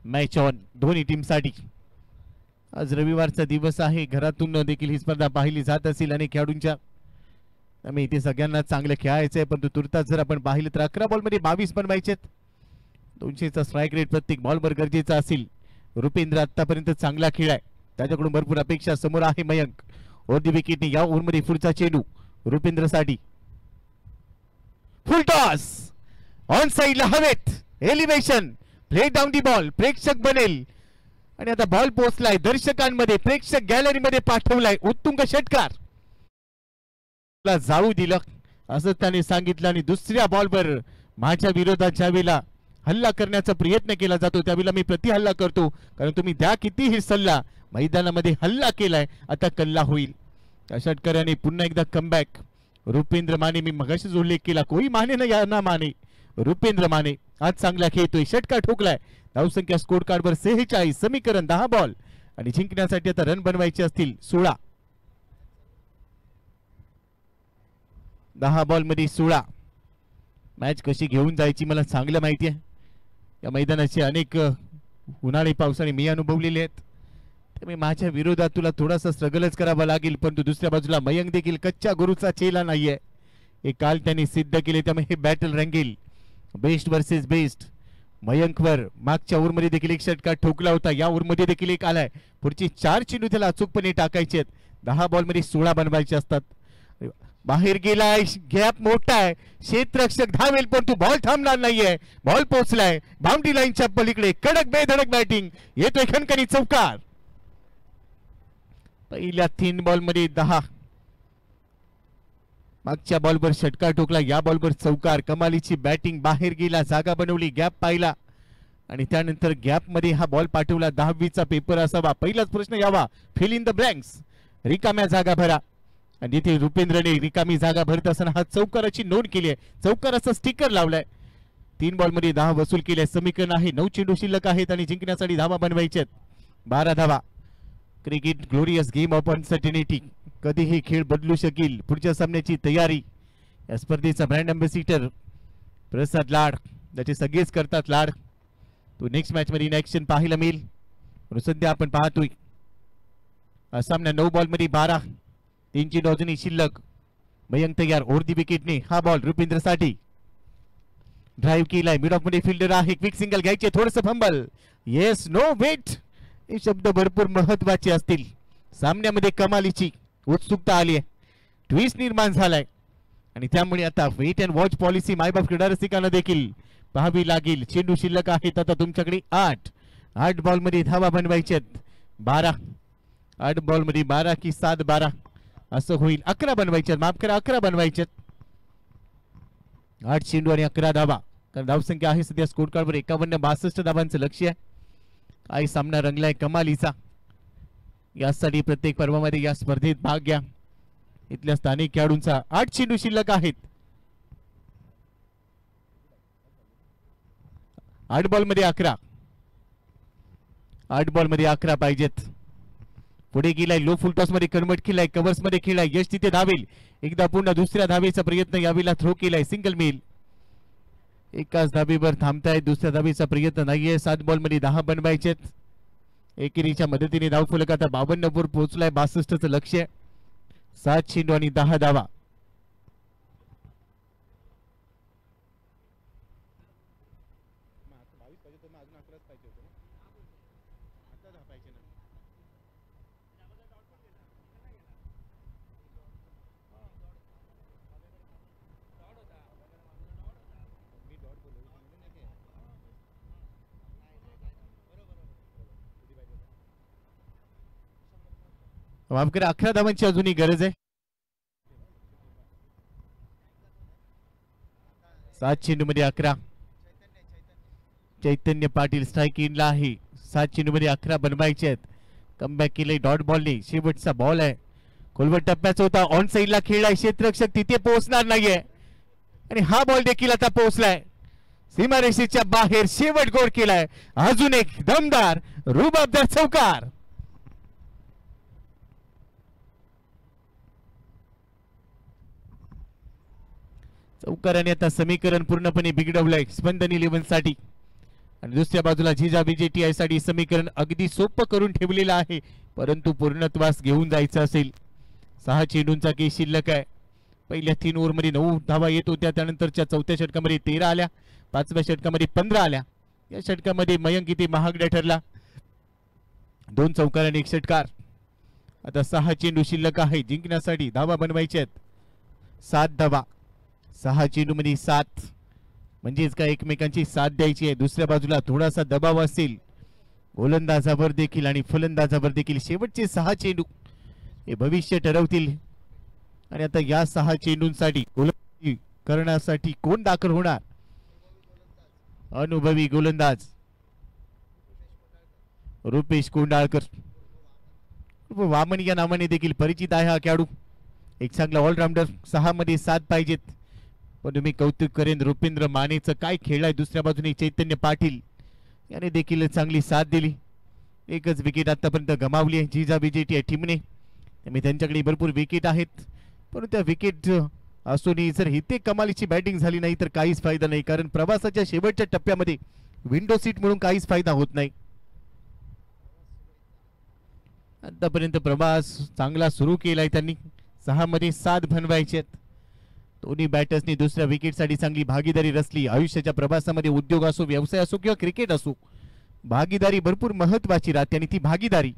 Speaker 4: मॅच ऑन दोन्ही टीमसाठी. आज रविवारचा दिवस आहे, घरातून देखील ही स्पर्धा पाहिली जात असेल अनेक खेळाडूंच्या. त्यामुळे इथे सगळ्यांना चांगलं खेळायचंय, पण तुर्तास जर आपण पाहिलं तर 11 बॉलमध्ये 22 बनवायचेत. 200चा स्ट्राईक रेट प्रत्येक बॉलवर गरजेचा असेल. रुपेंद्र आतापर्यंत चांगला खेळाय, त्याच्याकडून भरपूर अपेक्षा. समोर आहे मयंक. ओरडी विकेटने या ओव्हरमध्ये पुढचा चेंडू रुपेंद्रसाठी. फुल टॉस ऑन साइडला हवेत. Elevation play down the ball. प्रेक्षक बनेल आणि आता बॉल पोहोचलाय दर्शकांमध्ये. प्रेक्षक गॅलरीमध्ये पाठवलाय. उत्तुंग षटकार जाऊ दिलं असं त्याने सांगितलं आणि दुसऱ्या बॉलवर माझ्या विरोधात ज्यावेळेला हल्ला करण्याचा प्रयत्न केला जातो त्यावेळेला मी प्रति हल्ला करतो, कारण तुम्ही द्या कितीही सल्ला, मैदानामध्ये हल्ला केलाय आता कल्ला होईल. त्या षटकाराने पुन्हा एकदा कमबॅक. रुपेंद्र माने, मी मगाशीच उल्लेख केला, कोई माने ना या ना माने, रुपेंद्र माने आज चांगला खेळतोय. षटकार ठोकलाय. धावसंख्या स्कोर कार्डवर 46. समीकरण 10 बॉल आणि जिंकण्यासाठी आता रन बनवायचे असतील 16. 10 बॉलमध्ये 16. मॅच कशी घेऊन जायची मला चांगलं माहिती आहे. या मैदानाचे अनेक उन्हाळी पावसाने मी अनुभवलेले आहेत, त्यामुळे माझ्या विरोधात तुला थोडासा स्ट्रगलच करावा लागेल. परंतु दुसऱ्या बाजूला मयंक देखील कच्च्या गुरुचा चेला नाहीये, हे काल त्यांनी सिद्ध केले. त्यामुळे हे बॅटल रंगेल बेस्ट वर्सेस बेस्ट. मयंकवर मागच्या ओव्हरमध्ये देखील एक षटकार ठोकला होता, या ओव्हरमध्ये देखील एक आलाय. पुढची 4 चेंडू त्याला अचूकपणे टाकायचे आहेत. 10 बॉलमध्ये 16 बनवायचे असतात. बाहेर गेलाय, गॅप मोठा आहे. क्षेत्ररक्षक धावेल पण तू बॉल थांबणार नाहीये. बॉल पोहोचलाय बाउंड्री लाईनच्या पलीकडे. कडक बेधडक बॅटिंग, येतोय खणखणी चौकार. पहिल्या 3 बॉलमध्ये 10. मागच्या बॉलवर षटकार ठोकला, या बॉलवर चौकार. कमालीची बॅटिंग. बाहेर गेला, जागा बनवली, गॅप पाहिला आणि त्यानंतर गॅप मध्ये हा बॉल पाठवला. 10वीचा पेपर असावा. पहिलाच प्रश्न यावा, फिल इन द ब्लँक्स, रिकाम्या जागा भरा. आणि इथे रुपेंद्रने रिकामी जागा भरत असताना हा चौकाराची नोंद केली आहे. चौकाराचा स्टिकर लावलाय. 3 बॉलमध्ये 10 वसूल केले. समीकरण आहे 9 चेंडू शिल्लक आहेत आणि जिंकण्यासाठी धावा बनवायचे आहेत 12 धावा. Cricket glorious game of uncertainty. कधीही खेळ बदलू शकेल. पुढच्या सामन्याची तयारी. या स्पर्धेचा ब्रँड अँबॅसिडर प्रसाद लाड, त्याचे सगळेच करतात लाड. तो नेक्स्ट मॅच मध्ये इन ऍक्शन पाहायला मिळेल. सध्या आपण पाहतोय सामना 9 बॉलमध्ये 12. 3 चेंडू अजूनही शिल्लक. मयंक तयार. ओरदी विकेटने हा बॉल रुपेंद्रसाठी. ड्राईव्ह केलाय. मिड ऑफ मध्ये फिल्डर आहे. क्विक सिंगल घ्यायचे. थोडंसं फंबल. येस नो वेट, हे शब्द भरपूर महत्वाचे असतील. सामन्यामध्ये कमालीची उत्सुकता आली आहे, ट्विस्ट निर्माण झालाय आणि त्यामुळे आता वेट अँड वॉच पॉलिसी मायबाप क्रीडा रसिकांना देखील पाहावी लागेल. चेंडू शिल्लक आहेत आता तुमच्याकडे 8. 8 बॉलमध्ये धावा बनवायच्यात 12. 8 बॉलमध्ये 12 की 7-12 असं होईल. 11 बनवायच्यात, माफ करा 11 बनवायच्यात. 8 चेंडू आणि 11 धावा, कारण धावसंख्या आहे सध्या स्कोर कार्डवर 51-62 धावांचं लक्ष्य आहे. काही सामना रंगलाय कमालीचा. यासाठी प्रत्येक पर्वामध्ये या स्पर्धेत भाग घ्या. इथल्या स्थानिक खेळाडूंचा 8 चेंडू शिल्लक आहेत. 8 बॉलमध्ये 11. 8 बॉलमध्ये 11 पाहिजेत. पुढे गेलाय. लो फुल टॉस मध्ये कन्वर्ट केलाय. कव्हर्स मध्ये खेळलाय. यश तिथे धावेल. एकदा पुन्हा दुसऱ्या धावेचा प्रयत्न यावेळेला थ्रो केलाय. Single mill. एकाच धाबेवर थांबताय. दुसऱ्या धाबेचा प्रयत्न नाहीये. 7 बॉलमध्ये 10 बनवायचेत. एकेरीच्या मदतीने धावफलक आता 52 वर पोहोचलाय. 62चं लक्ष्य. 7 चेंडू आणि 10 धावा. माफ करा, 11 धावांची अजूनही गरज आहे. 7 चेंडूमध्ये 11. चैतन्य पाटील स्ट्राईक इनला आहे. 7 चेंडूमध्ये 11 बनवायचे आहेत. कमबॅक केले डॉट बॉलने. शेवटचा बॉल आहे. खोलवर टप्प्याचा होता. ऑन साईडला खेळलाय. क्षेत्ररक्षक तिथे पोहोचणार नाहीये आणि हा बॉल देखील आता पोहोचलाय सीमारेषेच्या बाहेर. शेवट गोल केलाय. अजून एक दमदार रुबाबदार चौकार. चौकाराने आता समीकरण पूर्णपणे बिघडवलंय स्पंदन 11 साठी. आणि दुसऱ्या बाजूला जिजाबी TI साठी समीकरण अगदी सोपं करून ठेवलेलं आहे, परंतु पूर्णत्वास घेऊन जायचं असेल. 6 चेंडूंचा केस शिल्लक आहे. पहिल्या 3 ओव्हरमध्ये 9 धावा येत होत्या. त्यानंतरच्या चौथ्या षटकामध्ये 13 आल्या. 5व्या षटकामध्ये 15 आल्या. या षटकामध्ये मयंक इथे महागडा ठरला. 2 चौकार आणि 1 षटकार. आता 6 चेंडू शिल्लक आहे. जिंकण्यासाठी धावा बनवायच्या आहेत. 7 धावा. 6 चेंडूमध्ये 7 म्हणजेच काय एकमेकांची साथ द्यायची आहे. दुसऱ्या बाजूला थोडासा दबाव असेल गोलंदाजावर देखील आणि फलंदाजावर देखील. शेवटचे 6 चेंडू हे भविष्य ठरवतील. आणि आता या 6 चेंडूंसाठी गोलंदाजी करण्यासाठी कोण दाखल होणार? अनुभवी गोलंदाज रुपेश कोंडाळकर, वामन या नावाने देखील परिचित आहे हा खेळाडू. एक चांगला ऑलराऊंडर. 6 मध्ये 7 पाहिजेत. पण मी कौतुक करेन रुपेंद्र मानेचं. काय खेळलाय. दुसऱ्या बाजूने चैतन्य पाटील याने देखील चांगली साथ दिली. एकच विकेट आतापर्यंत गमावली आहे जिजाबी TI टीमने. त्यामुळे त्यांच्याकडे भरपूर विकेट आहेत, पण त्या विकेट असूनही जर इथे कमालीची बॅटिंग झाली नाही तर काहीच फायदा नाही. कारण प्रवासाच्या शेवटच्या टप्प्यामध्ये विंडो सीट म्हणून काहीच फायदा होत नाही. आतापर्यंत प्रवास चांगला सुरू केलाय त्यांनी. 6 मध्ये 7 बनवायचे आहेत. दोन्ही बॅटर्सनी दुसऱ्या विकेटसाठी चांगली भागीदारी रचली. आयुष्याच्या प्रवासामध्ये उद्योग असो, व्यवसाय असो किंवा क्रिकेट असो, भागीदारी भरपूर महत्वाची राहते. आणि ती भागीदारी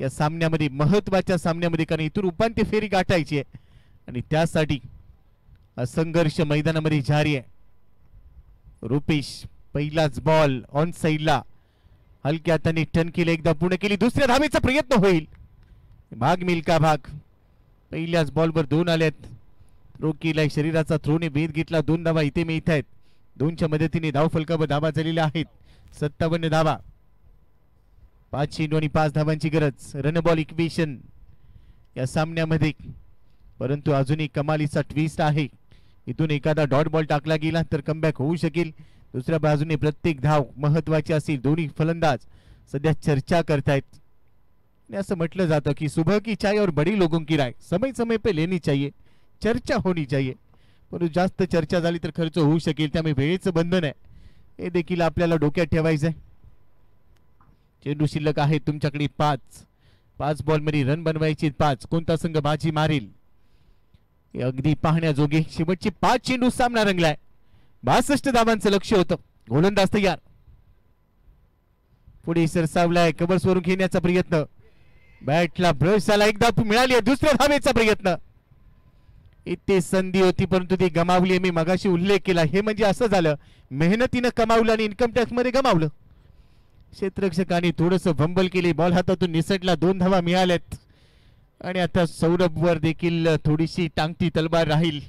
Speaker 4: या सामन्यामध्ये, महत्वाच्या सामन्यामध्ये, कारण इथून उपांत्य फेरी गाठायची आहे आणि त्यासाठी संघर्ष मैदानामध्ये जारी आहे. रुपेश पहिलाच बॉल ऑन साईडला हलक्या हाताने टर्न केले. एकदा पूर्ण केली. दुसऱ्या धावेचा प्रयत्न होईल. भाग मिल्का भाग. पहिल्याच बॉलवर 2 आल्यात. थ्रो केलाय. शरीराचा थ्रोने भेद घेतला. 2 धावा इथे मिळत आहेत. 2च्या मदतीने धाव फलकावर धावा झालेल्या आहेत. 57 धावा. 5 चेंडू आणि 5 धावांची गरज. रन बॉल इक्वेशन या सामन्यामध्ये. परंतु अजूनही कमालीचा ट्विस्ट आहे. इथून एखादा डॉट बॉल टाकला गेला तर कमबॅक होऊ शकेल. दुसऱ्या बाजूने प्रत्येक धाव महत्वाची असेल. दोन्ही फलंदाज सध्या चर्चा करतायत. असं म्हटलं जातं की सुबह की चाय और बड़ी लोगों की राय समय समय पे लेनी चाहिए, चर्चा होनी चाहिए. परंतु जास्त चर्चा झाली तर खर्च होऊ शकेल. त्यामुळे वेळेचं बंधन आहे, हे देखील आपल्याला डोक्यात ठेवायचं आहे. चेंडू शिल्लक आहे तुमच्याकडे 5 बॉलमध्ये रन बनवायचे 5. कोणता संघ बाजी मारेल हे अगदी पाहण्याजोगे. शेवटचे 5 चेंडू सामना रंगलाय. 62 धावांचं लक्ष होतं. गोलंदाज तयार. पुढे सरसावलाय. कव्हर्स वरून घेण्याचा प्रयत्न. बॅटला ब्रश झाला. एकदा मिळाली. दुसऱ्या धावेचा प्रयत्न. इथे संधी होती परंतु ती गमावली. मी मगाशी उल्लेख केला. हे म्हणजे असं झालं मेहनतीनं कमावलं आणि इन्कम टॅक्स मध्ये गमावलं. क्षेत्ररक्षकाने थोडस फंबल केले. बॉल हातातून निसटला. 2 धावा मिळाल्यात. आणि आता सौरभ वर देखील थोडीशी टांगती तलवार राहील.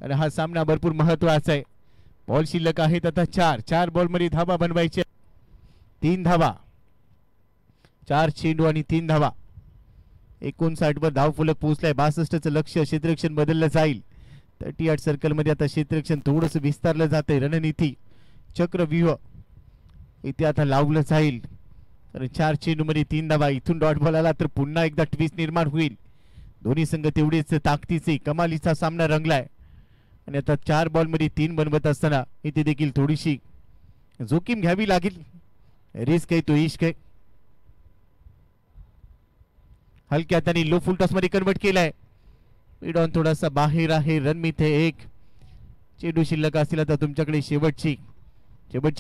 Speaker 4: आणि हा सामना भरपूर महत्वाचा आहे. बॉल शिल्लक आहेत आता 4 बॉलमध्ये धावा बनवायच्या. 3 धावा. 4 चेंडू आणि 3 धावा. 59 वर धाव फलक पोहोचलाय. 62चं लक्ष. क्षेत्ररक्षण बदललं जाईल. 38 सर्कल मध्ये आता क्षेत्ररक्षण थोडस विस्तारलं जातंय. रणनीती चक्रव्यूह इथे आता लावलं जाईल. 4 चेंडू मध्ये 3 धावा. इथून डॉट बॉल आला तर पुन्हा एकदा ट्विस्ट निर्माण होईल. दोन्ही संघ तेवढेच ताकदीचे. कमालीचा सामना रंगलाय. आणि आता 4 बॉलमध्ये 3 बनवत असताना इथे देखील थोडीशी जोखीम घ्यावी लागेल. रिस्क आहे तो इश्क आहे. हलक्या हाताने लो फुल टॉस मध्ये कन्वर्ट केलाय. मिड ऑन थोडासा बाहेर आहे. रन मिथे 1. चेंडू शिल्लक असतील आता तुमच्याकडे शेवटचे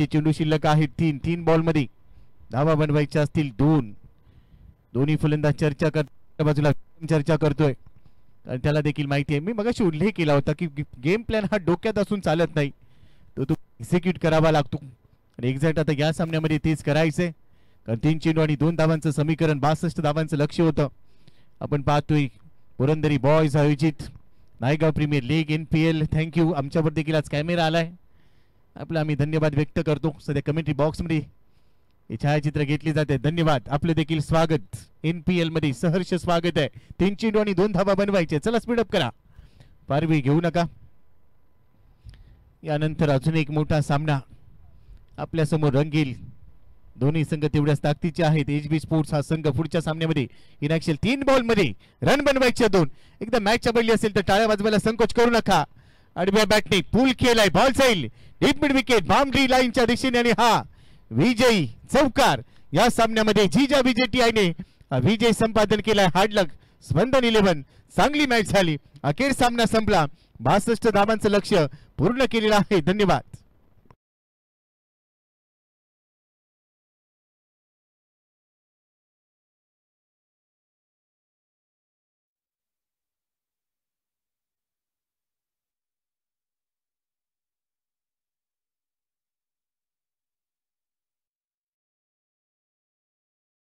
Speaker 4: चेंडू शिल्लक आहेत 3 बॉलमध्ये धावा बनवायच्या असतील 2. दोन्ही फलंदाज बाजूला चर्चा करतोय. आणि त्याला देखील माहिती आहे. मी मगाशी उल्लेख केला होता की गेम प्लॅन हा डोक्यात असून चालत नाही, तो एक्झिक्यूट करावा लागतो. आणि एक्झॅक्ट आता या सामन्यामध्ये तेच करायचंय. कारण 3 चेंडू आणि 2 धावांचं समीकरण. 62 धावांचं लक्ष होतं. आपण पाहतोय पुरंदरी बॉयज आयोजित Naigaon premier league NPL. Thank you. आमच्यावर देखील आज कॅमेरा आलाय, आपला आम्ही धन्यवाद व्यक्त करतो. सध्या कमेंट्री बॉक्स मध्ये हे छायाचित्र घेतली जाते. धन्यवाद. आपलं देखील स्वागत NPL मध्ये, सहर्ष स्वागत आहे. 3 चेंडू आणि 2 धावा बनवायचे. चला स्पीडअप करा, पारवी घेऊ नका. यानंतर अजून एक मोठा सामना आपल्या समोर रंगील. दोन्ही संघ तेवढ्याच ताकदीचे आहेत. HB स्पोर्ट्स हा संघ पुढच्या सामन्यामध्ये इन ऍक्शन 3 बॉल मध्ये रन बनवायचे 2. एकदा मॅच चबळली असेल तर टाळ्या वाजवायला संकोच करू नका. आडव्या बॅटने पूल केलाय, बॉल जाईल डीप मिड विकेट बाउंड्री लाईनच्या दिशेने आणि हा विजयी चौकार. या सामन्यामध्ये जिजा विजेटीआयने विजय संपादन केलाय. हार्ड लक स्पंदन 11. चांगली मॅच झाली. अखेर सामना संपला. 62 धावांचं लक्ष्य पूर्ण केलेलं आहे. धन्यवाद.